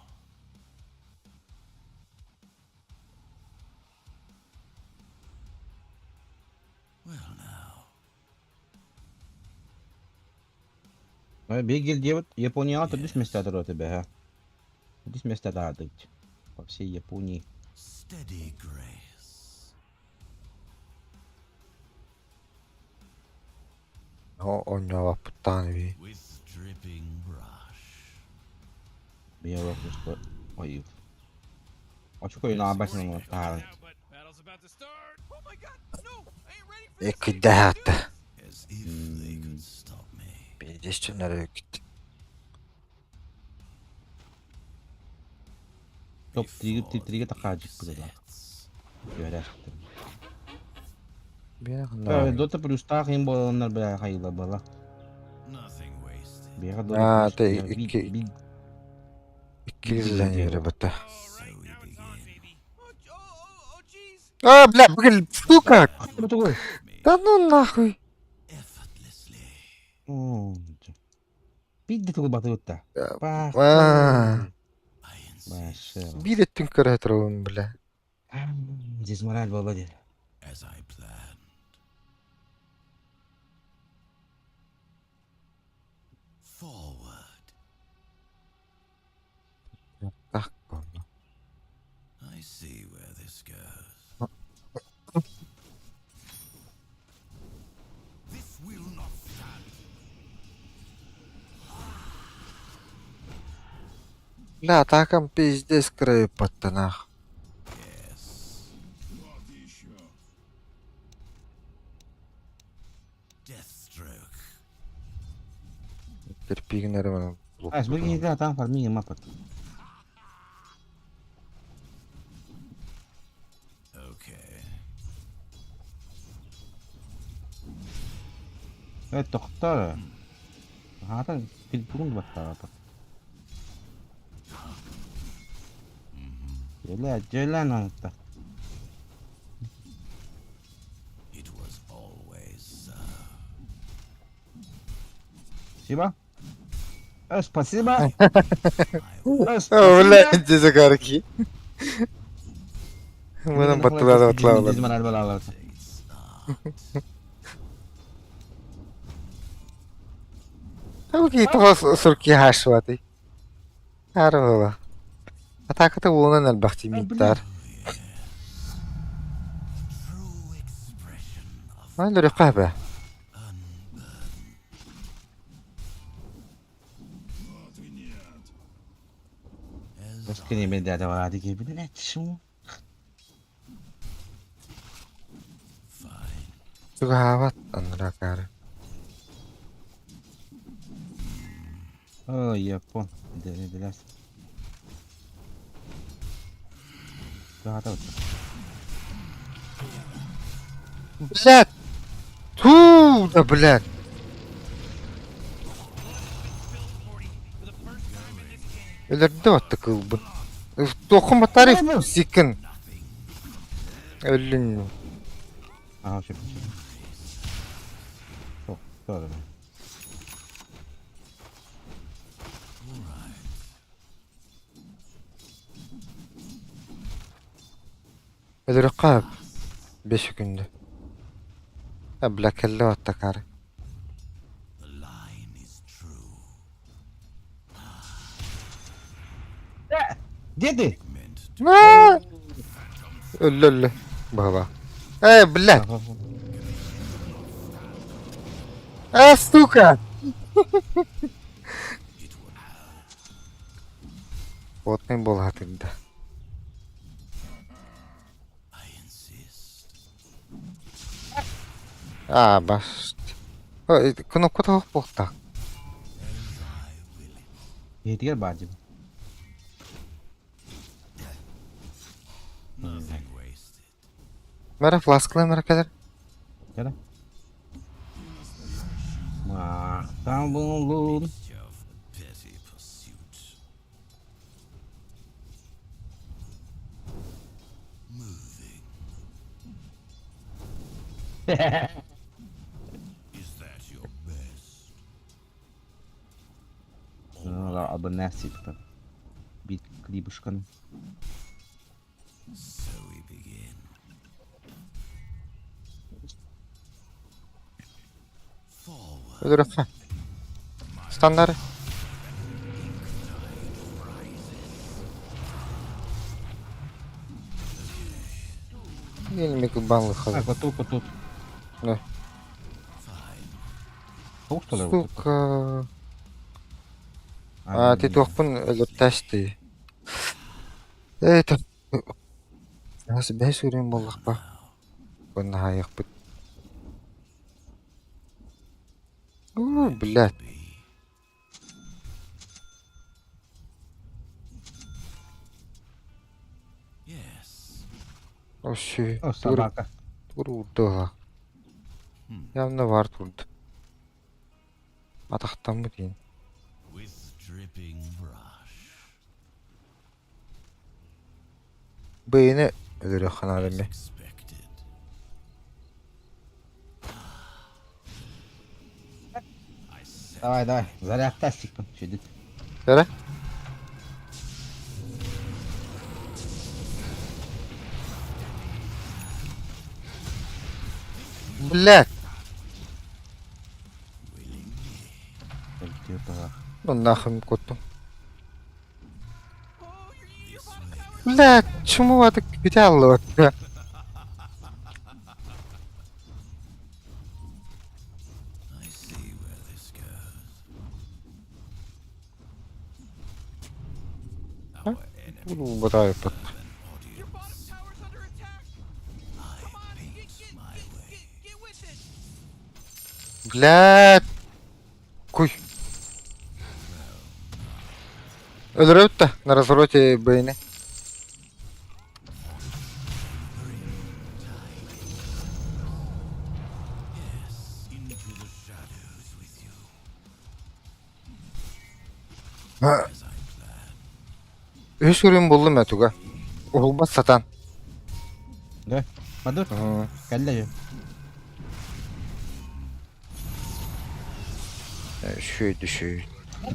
Well now. Бегель девот Япония дис места дороты бега. Дис места дадык. По всей Японии. Steady grace. О, онява путанови. With dripping brush. Белый просто. Ой. А что на обычном вот так. But battle's about to start. Oh my god, no! I ain't ready for Екі дәғатты. As if they could stop me. Бейдес түнәрі өкіт. Топ 3-3 такажик было. Görər. Беғна. Дота плюста қиын болғандар бәрі қайылы бала. Nothing wasted. Беға А, дота ты İki izleniyor бұты. So we begin. Oh, jeez. А, бля, блин, сука! плюста. Да ну нахуй! Effortlessly. Пидді тұғы баты өтті. А, I insist. Башыр. Bir ettin kara etrafım bile. Здесь мораль была дед. As I planned. Forward. Tak oldu. I see where this goes. This will not stand. Бля, атакам пиздец краю подта нах. Yes. Deathstroke. Кирпигнері менен. А, сбеги да, там фарминг маппат. Okay. Тоқтар. Хата килпун баттар. Желен анытта. It was always so. Спасибо. Спасибо. О, бля, иди карки. Менен баттылар атлаалар. Здесь мораль была. Таки тоос сурки хашваты. Арвала. Атаката уонан албахти миттар. True expression of ما عنده رقابة. بس كني بدي ادور هذيك بدنا شو fine. Sugawat ang nakara. О, Япон. Dediler. Rahata otur. Блядь! Ту, да, блядь! Элерде атты кылбы. Тохума тариф сикин. Ölün. Aha şu. Çok doğru. الرقاب 5 günde. Abla kelle attakar. Dedi. Ölle. Baba. Блядь. Сука. Вот не была тогда. Бас. Кнопка того пухта. Yediler bacım. Mera flaskla mera kadar. Gel. Mahtabulun. Adı nasip. Bir klibuşkan. Öldürüp. Standart. Yeni bir banlı Ha, kalır. коту. Ne? Soğuk da var. Сука. Ты тохпын өліп тәшті. Это... Насы бәс өрен болдық па? Бұны хайық бұд. Блядь. Оши. О, собака. Туруда. Явно var турды. Атақтан бұ дейін. Бейіні өлірі қанады ме? Давай. Зарядта стикпін. Шедет. Дәрі? Блядь! Ну нахуй коту. Блядь, чему это кипятало? Вот так вот. Your bottom tower's under attack. Come on, get with it. Блядь! Куй. Öldürüp на развороте бейни. Üç ürün buldum ya Tuga. Olmaz satan. Да. Маdur. Кәллә. Düşüyor.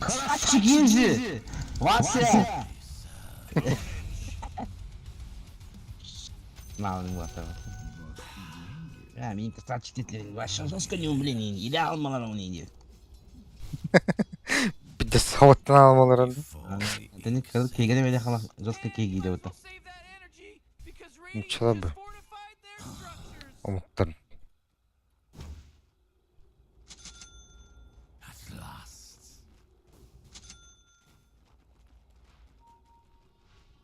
Kaç gezi. Вася. Малым вата. Ya benim kısa çititlerin başına soskanıyorum bile neydi. İle almalarım neydi. Bir de savaştan almaları. Teni kırıl kegene böyle hala zoska kegiydi bu da. Save that energy because Radiant Ничего бы. fortified their structures. Umutlarım.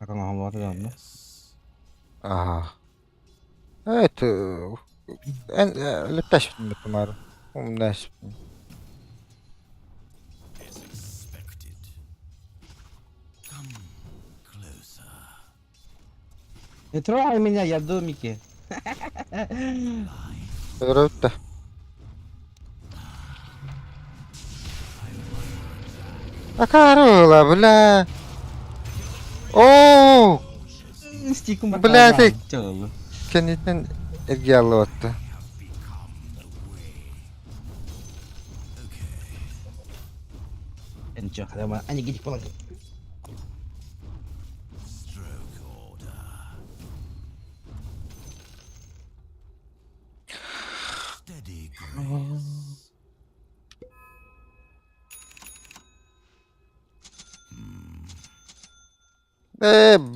Bakın hamle var ya. Ага. Это... Летаешь в Метамару. Умнашь. Не трогай меня, я в домике. Öğret de. Akarola bla. Oo! Стиком Блядь, Чаллы. Kendinden ergi alıvattı. Ничего, когда они гидь полагают.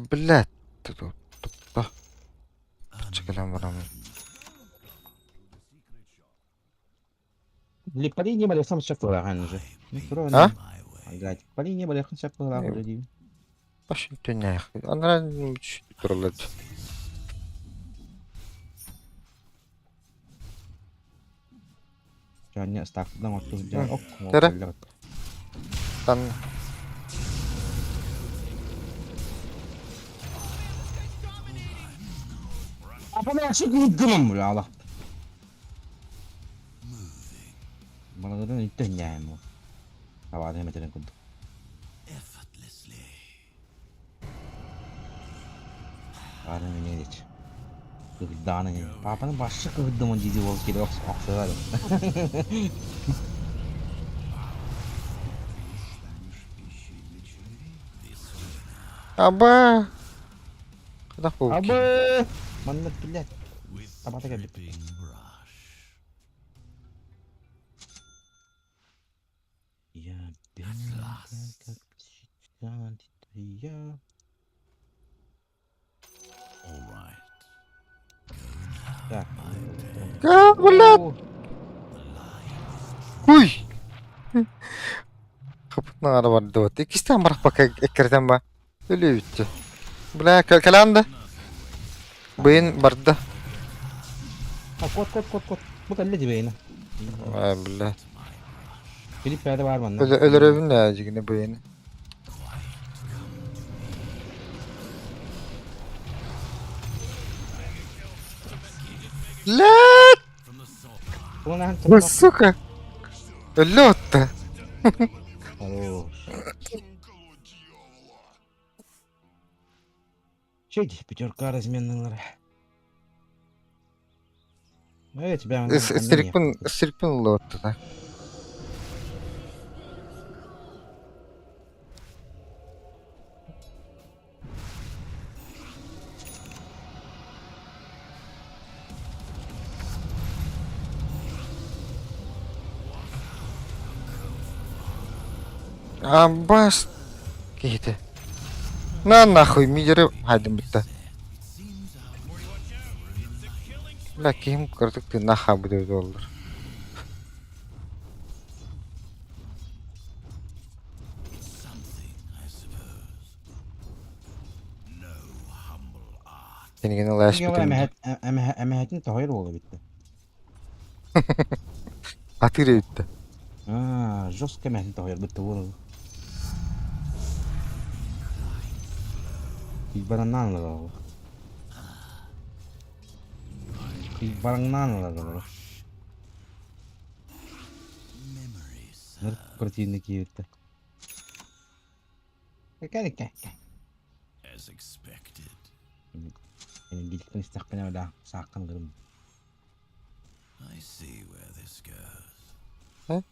Блядь. Тут. Чекалам варамı. Или по линии были сам шапла раньше. А? Блядь, по линии были сам шапла раньше. Başım dönüyor. Onlara duruladı. Jangan staff dah waktu jangan. Oh, Tara. Tan. Apa ben aşık gittim ya Allah. Bana da ne tanya mo. Havada hemen tren kurdu. Var mı ne diyor? Kıvıdağına ne? Papanın başka kıvıdı mı dizi ol ki okşalar. Aba. Kada ko. Aba, mana kilat? Apa tak ada? Ya, ya. Так. Блядь. Uy. Kapının ara vardı o. İkisi tane bırak bak ekkerden ba. Öyle bitti. Bla kalandı. Beyin barda. Ha kod. Bu kadar değil beyni. Ay billah. Filip perde var mı? Ölür övün ne acık ne beyni. Lan! Ulan Bu suka. Öyle otta. Хорош. Şeydi, пятерка разменныları. Evet ben Стрикпин лотта да. Бас какие-то. На нахуй мидеры хайдым битта. Бля, ким кырдык ты наха будет доллар. Seni gene laş bitirdim. Emehetin tahir oldu bitti. Atire bitti. Aa, жестко emehetin tahir bitti bu. Ibarangan lah. Ibarangan lah. Противники это. Какая? As expected. Ini gilkan istakkan udah sakan gerum. I see where this goes.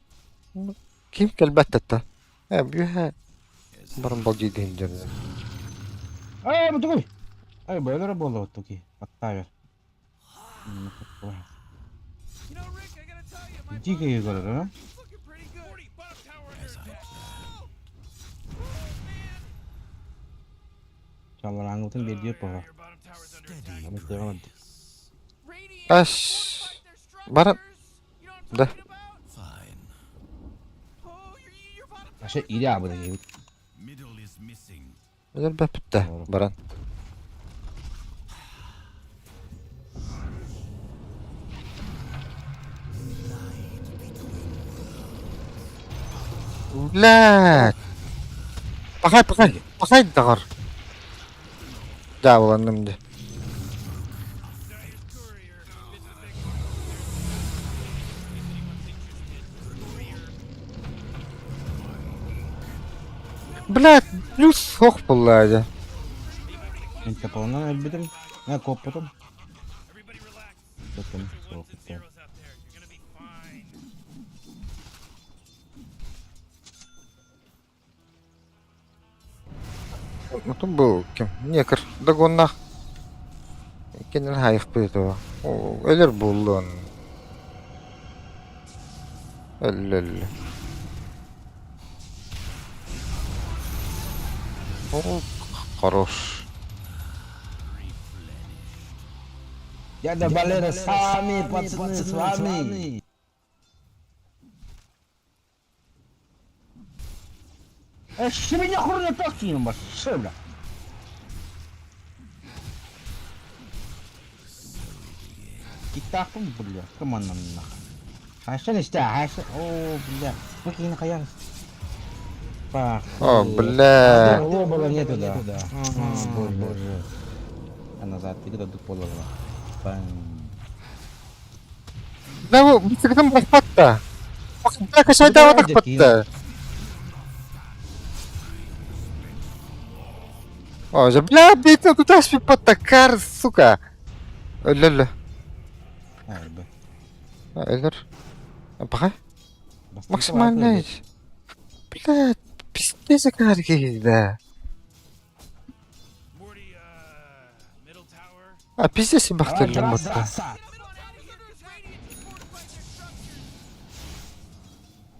Kim kelbatta? Büyühe. Barın bagi değildir. Betul. Böyle bolot tuh ki. Hatta ver. You know, Rick, I gotta tell you, my Jika ya kalau looking pretty good. 40 bottom tower as I Kalau langutun video apa? Your bottom tower's under attack. Kamu jangan. Aş. Barın. You know what I'm Da. talking about? Fine. Oh, your bottom tower. Aşağı iri abi de gibi. Middle is missing. Öyle bitti. Baran. لا بخاي دغر دعوة النمدة Блядь, плюс сох буллады. Мен тапалынан әлбедім. Коп потом. Потом соқ етті. Потом был кем? Некер догоннах. Кенен хайх бетова. Элер буллан. Эллел. О, хорош. Дядя Валера с вами, пацаны, с вами. Что меня хуйня так кинем, баш? Что, бля? Kita pun beli kemana nak? Hasil ni dah hasil. Oh beli. Mungkin nak kaya. Pak. О, бля. Oh bolanya tu dah. Boleh. Anak saat itu dah pola lah. Bang. Да вы, ты там бахпатта. Бахпатта кашайда вот так патта. О, же бля, бейте туда шпипатта кар, сука. Ля-ля. Ай, бе. Элер. Апа? Максимальный. Блядь, пиздец какая да. А пиздец и бахтер лимутта.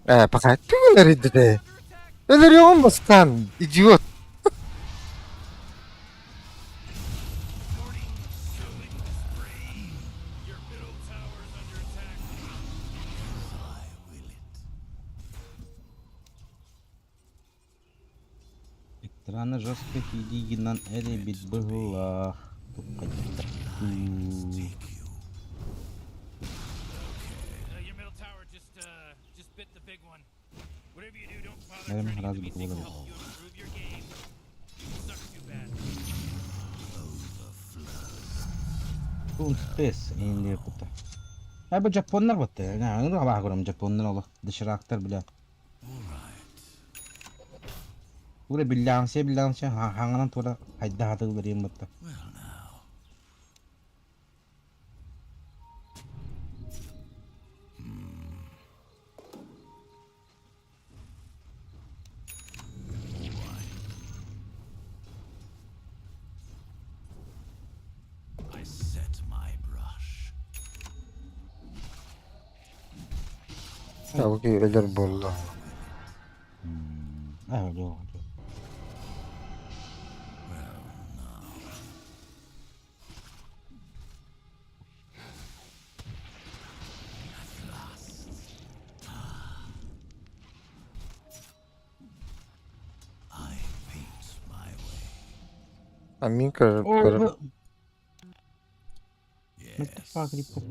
Пока ты Элер иди. Элер он бастан, идиот. Экраны жестко фидигинан эре бит была. Наверное, раз бит была. Тут спес инде puta. Bu Japonlar battı. Ne bak görüm Japonlar ola. Dışarı aktar bile. Buraya bilansı hanganan tora hayda hatı vereyim battı. Ya bu Elер buldu. Evet yok. Аминка. What the fuck, Rico?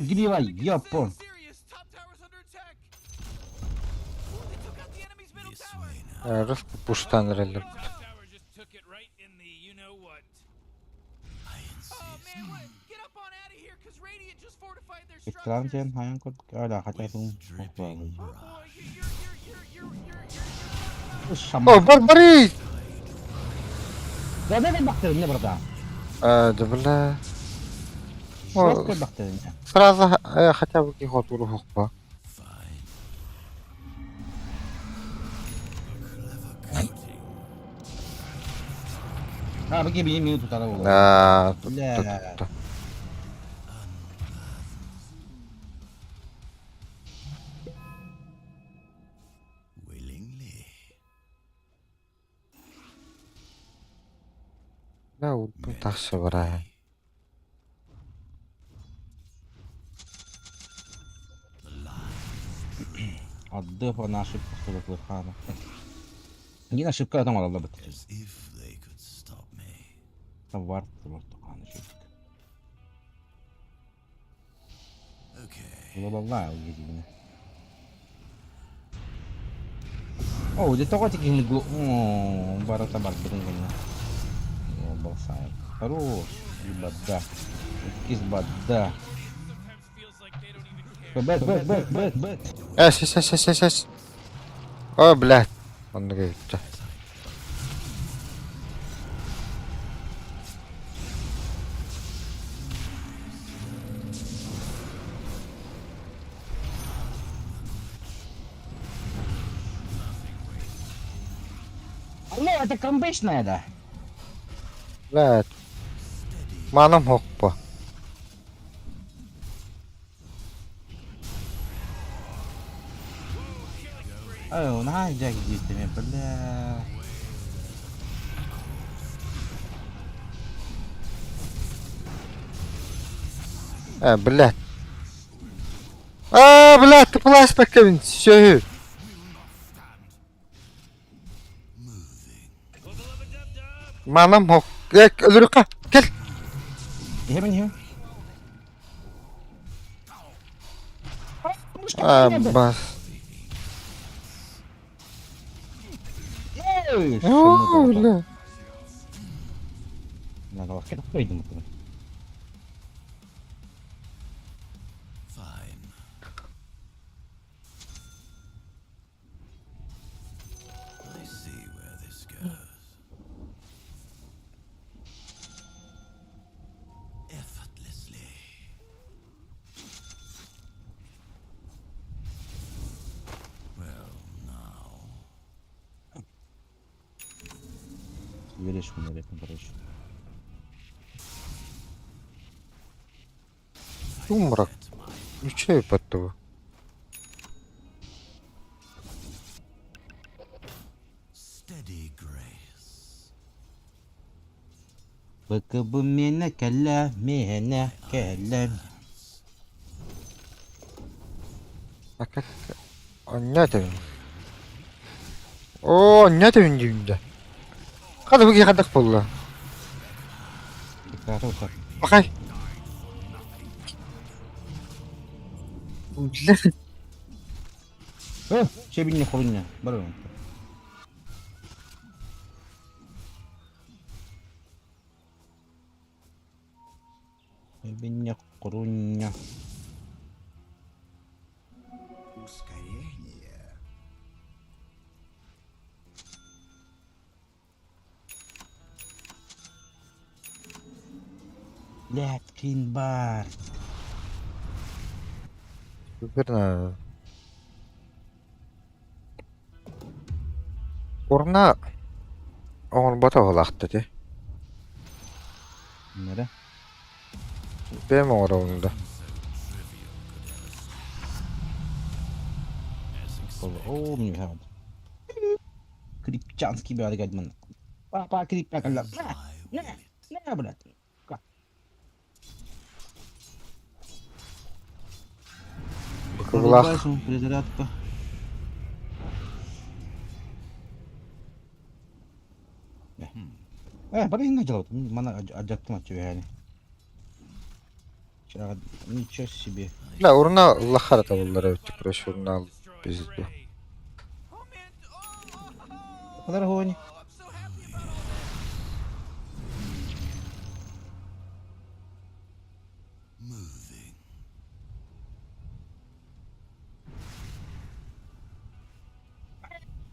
Гривай, Япон. Рус пуштан Элер. Экран тен хаян код. Ада хотя тун. О, Барбари! Да да бактер не брата. Да бля. Что бактер? Сразу хотя бы кихот урухок ба. А, баки бини минуту тарау. Да. Бля. Да, урпун тахшы барай. Отдыха на ошибку, чтобы плохано. Не ошибка, там надо быть. Товар, ошибка. Глобална угідні. О, де того тільки не гло... О, барата баркерин генна. Глобал сайт. Хорош. Ебада. Кис бада. Бэт. Эс. О, блядь. Он говорит. Алло, это комбичная, да? Блядь. Манам хоппа. О, на, джак дитями, бля. Блядь. Блядь, ты плащ покинь. Все. Манам хоп. Лурка. Кел. Hemen. Бас. О, Бля. Надо вас как пойдем. Веришь, умереть, короче. Сумрак. Включай потом. بكب من كلام من كلام. А как? Нет. О, нет виндинда. Хада выги хадак полла. Бакай. Блядь. Чебин не хуйня. Барон. Чебин не хуйня. Ускорение. Ляткин бар. Верно. Урна. Он бата холахтати. Нере? Бем орунда. О, мне хад. Крипчанский бяд гадман. Папа крипчак алла. Не, блядь. Круглах. Перезарядка. Блин, начал. Мана аджаттым ачу yani. Ничего себе. Да, урна лахарата буллар өтті прош урна пизду. Подорогони.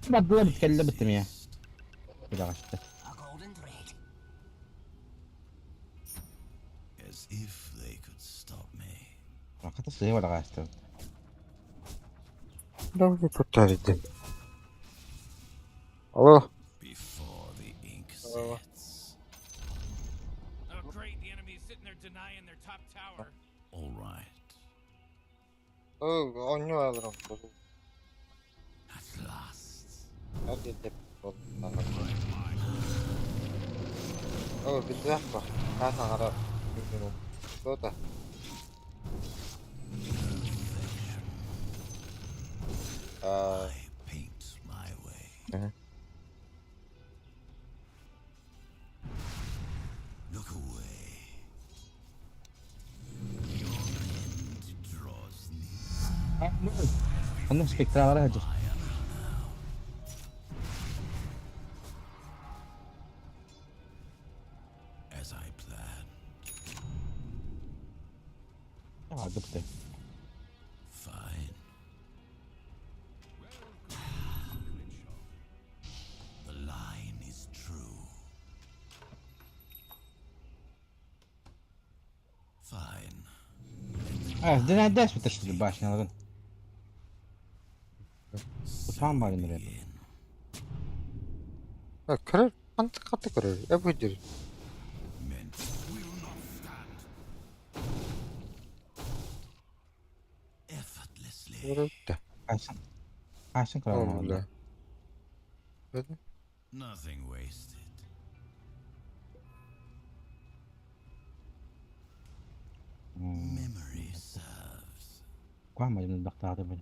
بدنا بتكلمت يا كده عشت راح تصير ولا عشت Да, вы пытались. Алло. Oh, great. The enemy is sitting there denying their top tower. All right. Он не алırım. At last. Hadi de. Bir dakika. Kaç ara. Doğru. Paint my way. Look away. Your end draws near. Onun spektraları hacı. As I planned. Ya gıptı. Fine. The line is true. Fine. Evet, ders bitirdi başlanalım. Utan bari nereye? Ha, kırar. Mantık katı kırar. Ya bu dir. Effortlessly. Vuruldu. Kaçsın kral Allah. oldu. Dedim. Nothing wasted. Memory serves. Koymadım bak daha da böyle.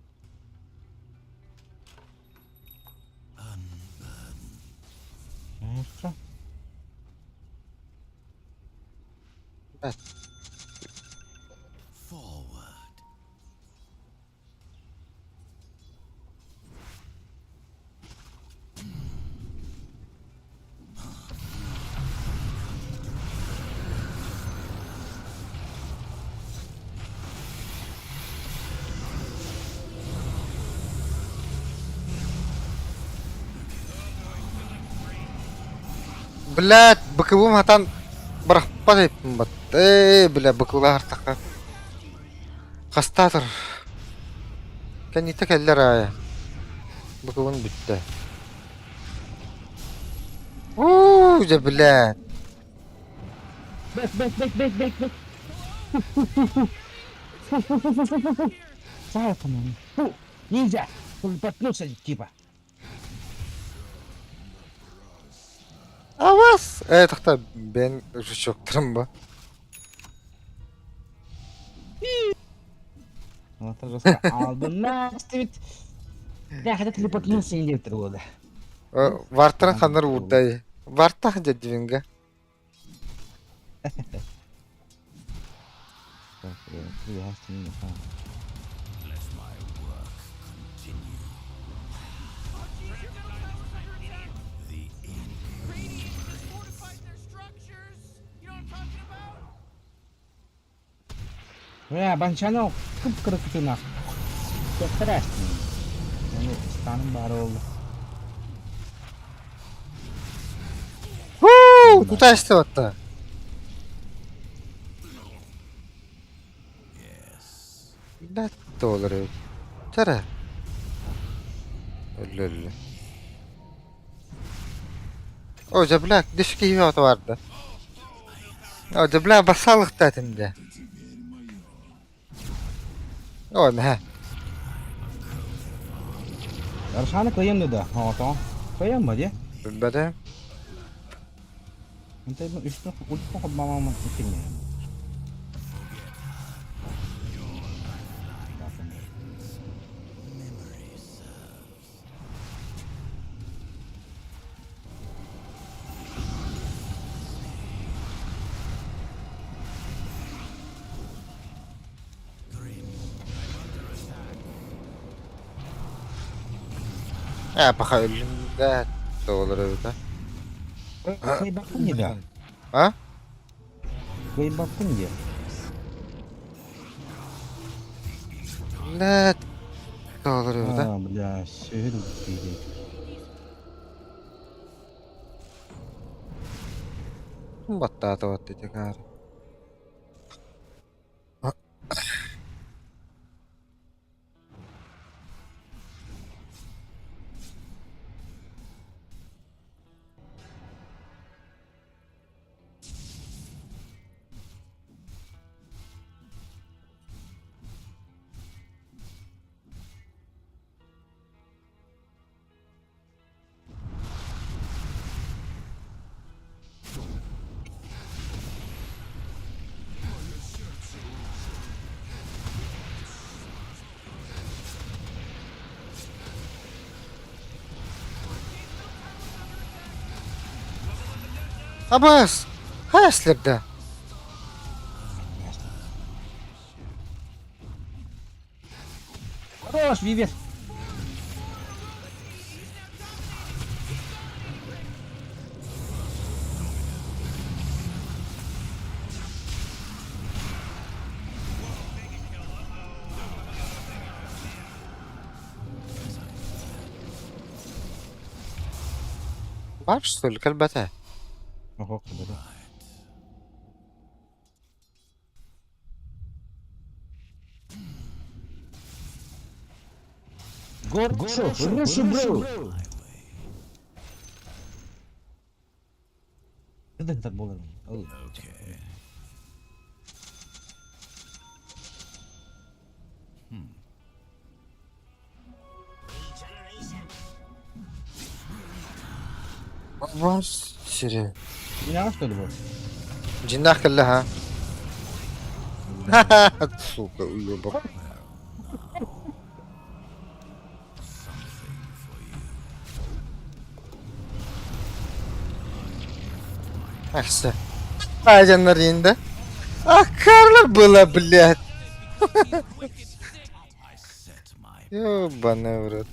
Neyse. Evet. Forward. Блядь, быковым хатан бырахпат ettim bat. Бля, быковлар така. Кастатыр. Кәнитә кәлләр ая. Быковын битте. Уже, блядь. Бек. Сай tamam. Ninja. Пульпотнулся типа. Авас. Так, ben жучоктырым ба. Anahtar rasta aldın. Nasıl? Ne kadar телепортнулся не деп тұрды. Вартырын ханыр урдай. Варта жадвинга. Let my work continue. The Fortified their structures. You know what I'm talking about? Ya bançano kıpkırık tutuna. Çok terastın. Yani stanım bari oldu. Тут астыватта. Да, доллары. Тара. Ölü. O ceblak düşkü hiyatı vardı. O ceblak basalık tatımda. O ne? Yarışanı koyayım dedi. Ha tamam. Koyayım mı diye. Bada. Nanti üstüne ulti kullanmam için yani. Apakah ölümde dolları da? Koy baktın ya da. Ha? Koy baktın ya. Ne dolları da? Ha bля, şehir gibi. Batta tawatti tekrar. Abbas! Haslibda. Хорош, Вивер. Бар что ли, кальбата? Ого, куда. Горшо, бро. Neden tak bolar? Бар сири. Ya что ли вот? Джинах каллаха. Ха-ха, сука, уёбок. Ахса. Ажаннар енді. Карлар была, блядь. Ёбаный в рот.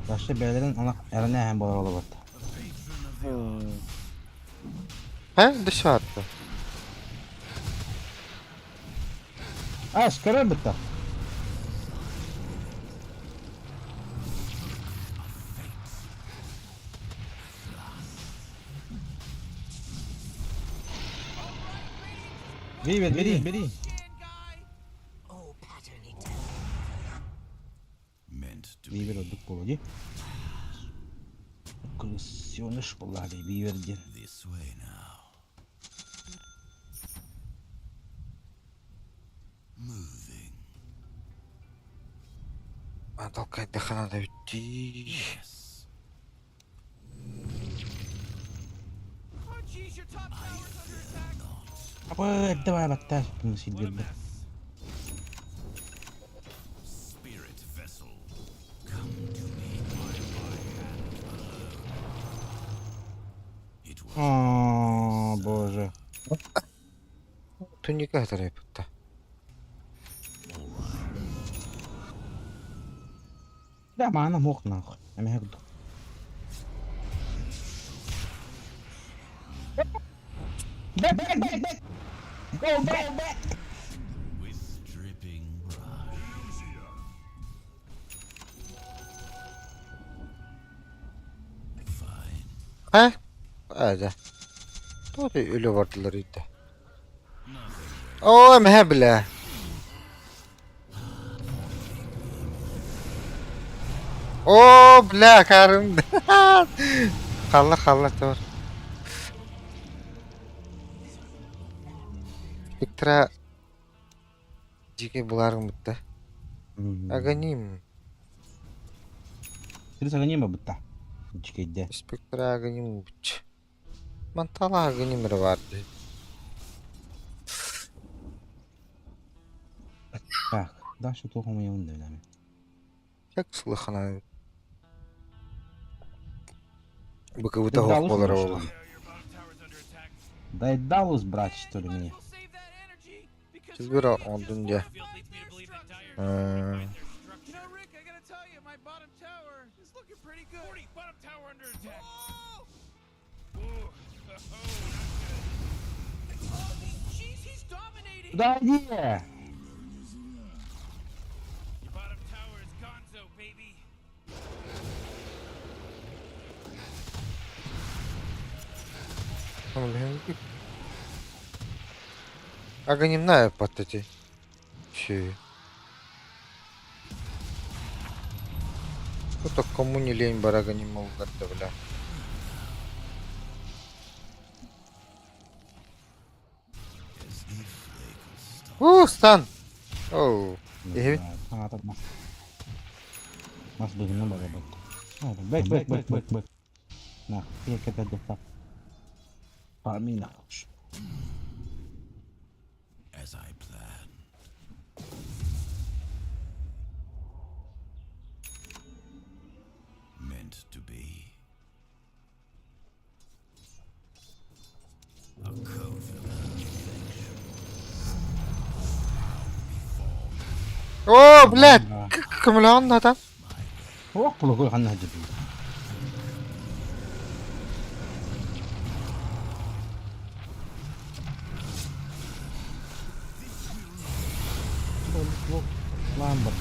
Başka beylerin ana erine hem bolar olup. Dışarıda. Скоро bitti. Бери. Бивер отдык полуди. Крысёныш полали, биверди. Толкать даха надо идти. Apa давай batas masih dirbe. О, боже. Туника трепта. Да, мана мох нахуй. Я me hegdo. Back. Go back. هذا طبيعي ölü vardılar idi. Oo mehebla. Oo bla karım. Kallar tor. Спектра жеке буларың бітті. Аганим. Terus aganima bitta. Jikede. Спектра аганим бітті. Мантала аганимер vardı. Так, дальше плохо мы не удаляем. Как слыхано. Боковыта хох болар ола. Дай Далус брать, что ли, мне? Сізбіра ондun ya. Да не! Аганимная паттати. Че? Кто-то кому не лень барага не мог бля. Стан! Оу. А, так Mas begini baik. Baik. Nah, iya kita dekat. Pak Mina. As I plan. Meant to be. A code of О, блядь! Камелеон надо. Ох, плохой ханна джиби. Lambat.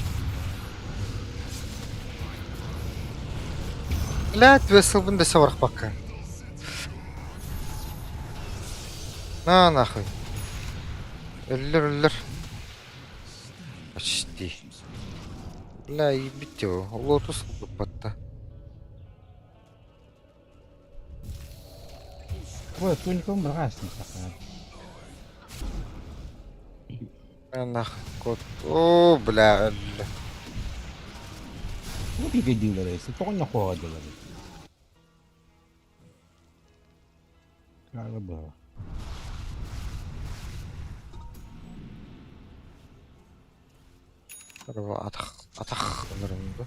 Блядь, весел бында саварах пока. На нахуй. Өллөр. Почти. Бля, ебите его. Лотус батта. Ой, туником брасни такая. Нахуй кот. О, бля. Ну, пригодило, если только не холодило. Как было. Атах. Нырымды.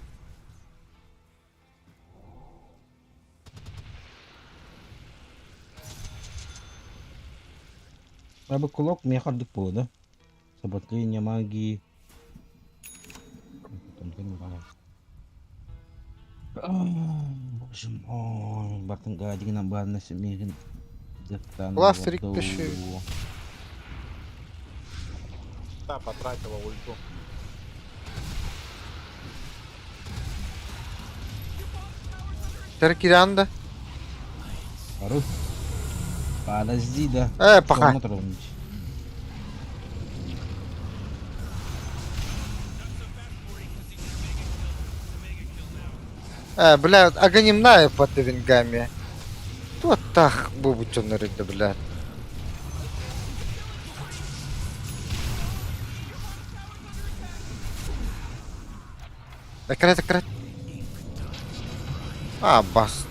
Абы кулак мне ходит по, да? Сопротивление магии. Боже мой, бартын гадигина барна семейген. Пластырик пиши. Да, потратила ульту. Теркиранда. Хорош. Подожди, да. Пока. Что он ровничает? Бля, агонимная под вингами. Вот так, бубу чё нарыда, бля. Закрыть. Бас.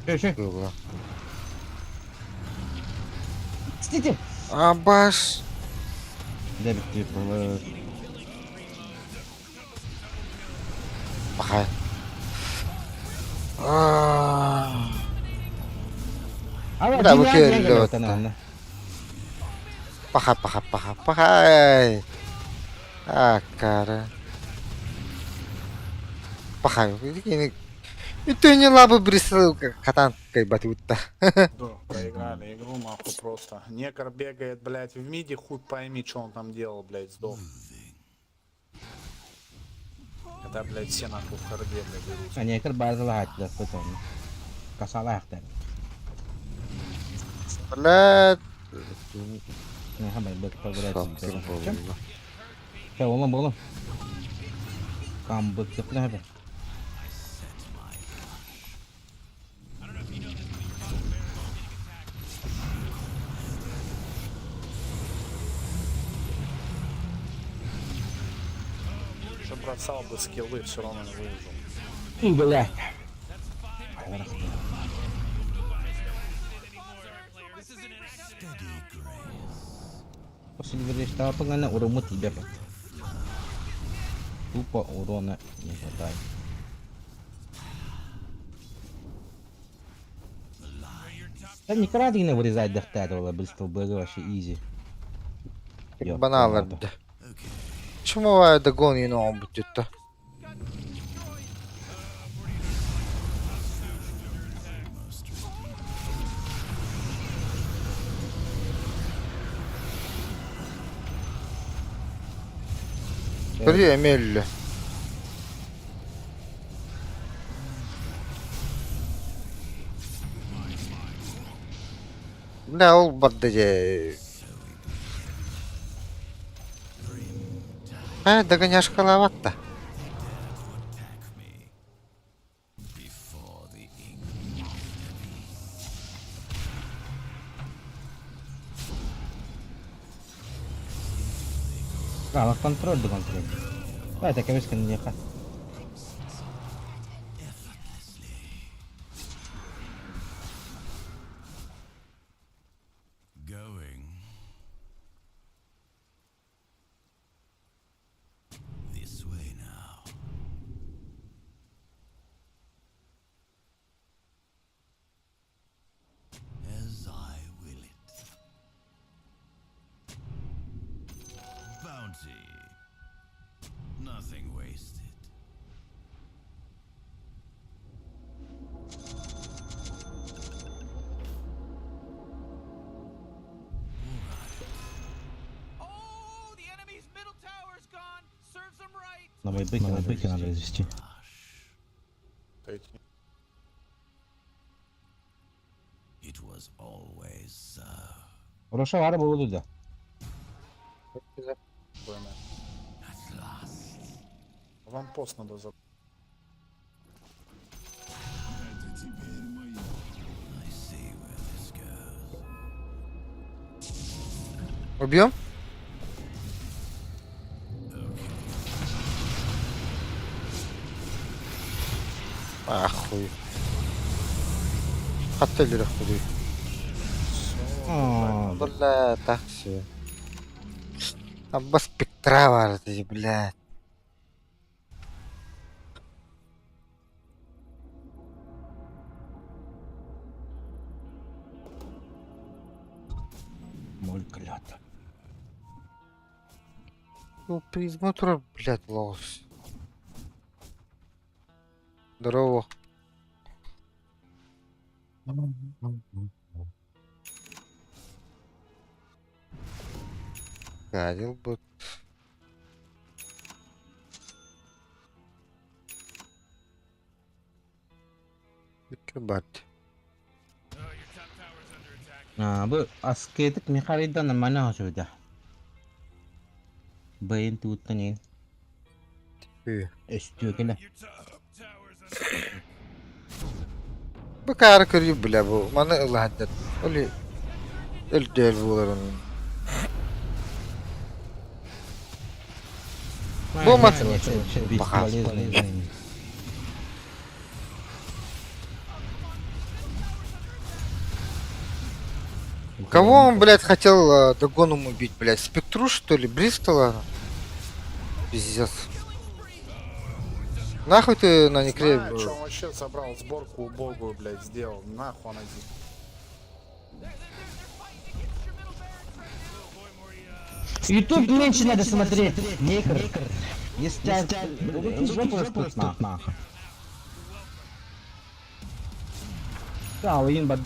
Че? Было. Стите! Бас. Дай ты было. Пока. Да, вы перелётно. Пока. Кара. Пока. И ты не лабы брисыл, как катан, как батута. Проиграли игру, нахуй просто. Некор бегает, блядь, в миде, хуй пойми, что он там делал, блядь, сдох. Когда, блядь, все нахуй в харде, блядь, берут. А некор база да, потом. Касалах так. Блядь. Не, хамай, бэк пограть. Сапкин был. Все, было. Камбэк, ты надо. Что бросал бы скиллы, все равно не выжил. И, блядь. После говоришь, что погано урому тебя. Тупо урона не хватает. Да не крадина вырезать дахтатывала, быстро было вообще изи. Баналар. Чему вая догон и новом будет-то? Премель. Да, ол баддаде. Догоняешь халаватта. Контроль до контроля. Это, конечно, не хат. На мои быки надо развести. Роша var buldu da. Çok güzel. БМ. Аванпост надо забрать. Убьем? Ахуй. Hatta ileri kuruyor. Бля, так все. Там бас спектра vardı, блядь. Моль клята. Ну, присмотр, блядь, лос. Здорово. Гадил бы. Кебать. Bu asketik mihariden mana sudah. Bayin tutan ini. Istiyor kena. Bu kadar kırıyor bile bu. Bana Allah haddet. Öyle. Öyle değil bunların. Bu maçı. Bakalım. Кого он, блядь, хотел догоном убить, блядь? Спектру, что ли? Бристола? Пиздец. Нахуй ты на некре... Знаю, что он вообще собрал сборку убогую, блядь, сделал. Нахуй он один. YouTube меньше надо смотреть. Некр. Если жопу распут нахуй. All in, but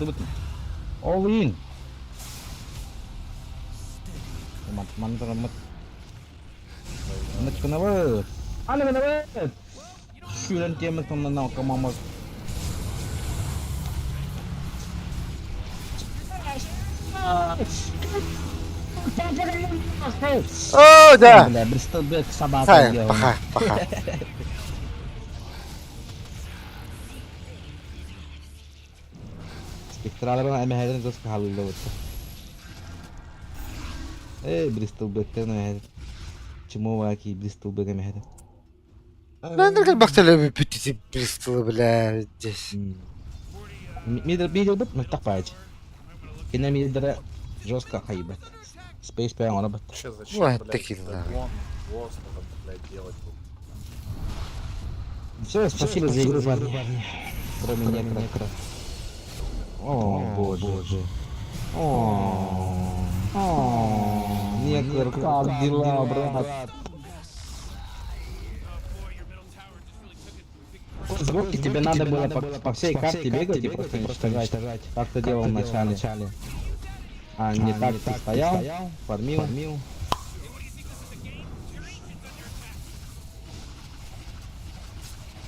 all in. Teman-teman remet. Remet kenapa? Ana kenapa? Şuran temen temen nak kemamar. О, да! Бля, Бристол бек собака Хай, делал. пока, пока. Spectralarına emeğeden göz kahalıyla oldu. Bristol bek'ten emeğeden. Чему ваки Bristol bek emeğeden. Ben de gel baksana bir pütüsü Bristol'ı bile. Middle бит мультафач. Кина middle жестко хаибет. Space прямо он бит. Вообще зачем, Ой, блядь, такие, да. догон, воздуха, блядь, делать тут? Все, спасибо за игру, парни. Кроме некра. О, боже. Некр, как дела, брат? Сборки тебе надо было по всей карте бегать и просто уничтожать, как ты делал в начале. А не так ты стоял, фармил.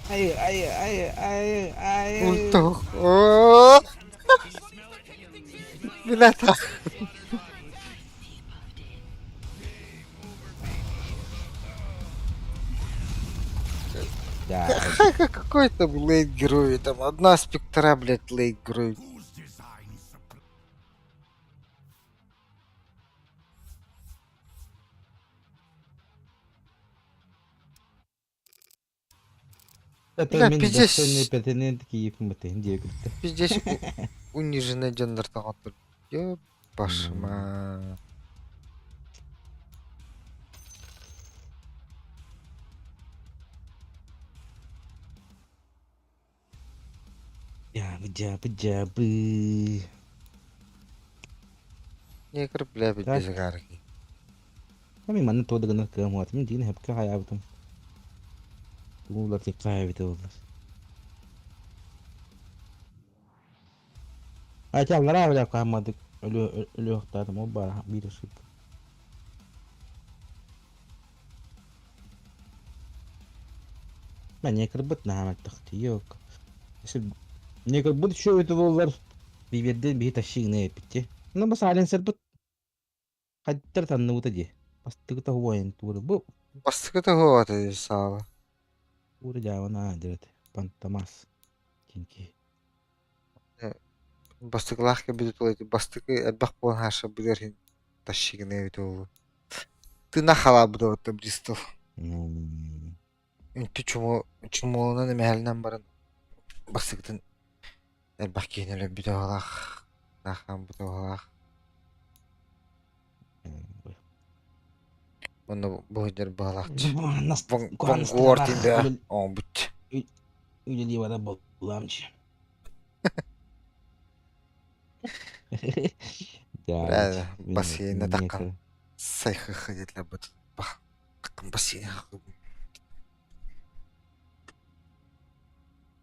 Ай. Ультух. О! Мината. Да. Какой там лейт герой? Там одна спектра, блядь, лейт герой. Это Бля, мен пиздец. достойный претендент киевім бітен дегілді. Здесь униженный джендер тағатыр. Ё, башыма. Джабы. Не крепля бит Так. безгарки. Kami mana tuh dengan kemuat, min din heb kaya betul. Tunggu lagi kaya betul. Aja lara bela kamat lu tak mau barang virus itu. Ben ne kadar bıt ne hemen taktı yok. İşte ne kadar bıt şu itu dolar birden bir taşıyın ne bitti. Ama salen serpet kaçtır tanrı bu taji. Pasti kita huwain tuh bu. Bastıkı da hava dedi sağ ol. Udah jawan aja deh. Pantamas. Kinki. Bastıklar ki bir tuvalet. Bastıkı elbak bu her şey bilirhin. Taşıyın evi doğru. Tına hala bu da otta Bristol. Ünlü çumoğuna ne mehelinden barın. Bastıkın elbak giyinele bir de olak. Nahan bu da olak. Bunu bu hıdır bağlakçı. Vanguard'in de. O büt. Udah di mana bolamcı. Bravo. Basiyene takan. Sayхы хыдетler bu. Bak. Takın basiyene.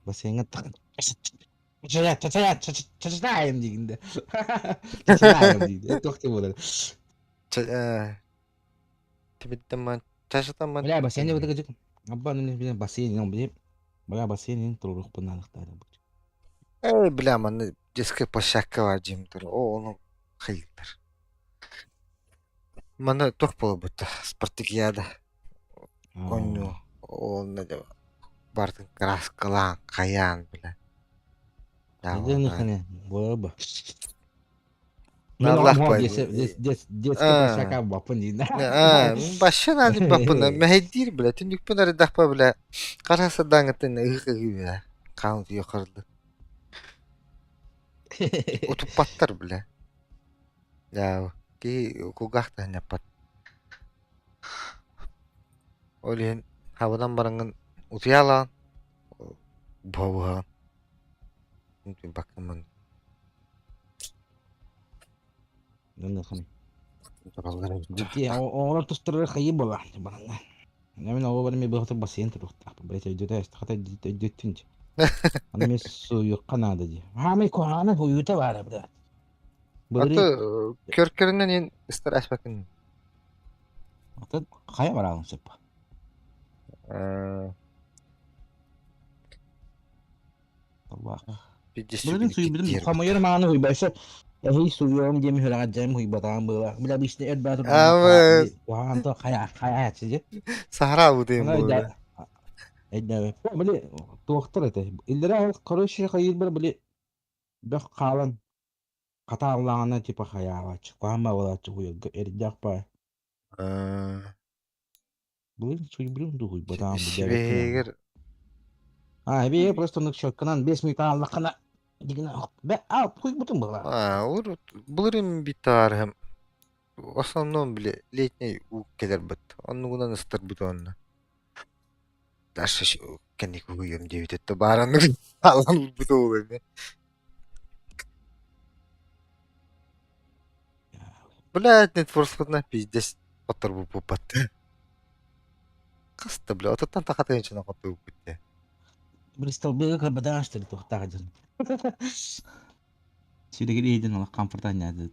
Basiyene takın. Çaçayım diyinde. Çaçayım diyinde. Doktor bu da. Teman teman. Bala basiyene bu da gıcık. Apa nih bilang basiyene yang bilang. Bala basiyene terus penalıklar. Bilemem. Diske paşakka var cimdir. O onun hayırdır. Mana tok bolu bu. Spartakiyada. Konyu. O ne de Bartın kras kılan kayan bile. Neden nih kan ya? Boleh bah. Allah mau pay. dia paşaka bapın diyinde. Başın hadi bapına mehdir bile. Tündük bunları dahpa bile. Karasa dağıtın ıhı bile. Kanıtı yukarıda. Otup patlar bile. Ya ki kugak da yapat. Olin havadan barangın utuyalan. Bawa. Mungkin bakın Neden kan? ben. Jadi orang terus terkayı bola. Barangnya. Namin ako ba may bahot basiyene terus. Apa berarti juta ya? Kata jutunca. Ano may suyo Kanada ji. Ha may kuhana huyuta var burada. Atı Böyle körkerinden en ister aç bakın. Atı kaya var ağın sepa. Allah. Bir Böyle suyu bildim. Kamayır mağını huy başa. Ya huy suyu dia mi hulang aja huy batang bola. Bila bis net batur. Evet. Kuhan tuh kaya saja. Sahra bu diyeyim Ona bu. da Ede böyle doktor ete. İllere karışı kayır böyle bir kalan kata Allah'ına tipe kaya aç. Kuhama ola çıkıyor. Ercek pa. Bu suyu bildim tuh huy batang bu devlet ya. Şiveger. Ha bir просто nuk şokkanan 5 miktar Allah'ına digine be al huy bütün bu. Olur. Bulurum bir tarihim. Основном bile летний у келер бит. Onu bundan ıstır bit onu. Daşı şu kendi kuyum diye bitti. Baranlık alan bu da olur ne. Блядь, нет форскотна пиздец. Отыр bu pupat. Kastı bile. Ototan takatın içine kotu bitti. Bristol böyle kadar açtı tuh takacın. Sudah gede aja nolak comfortanya tuh.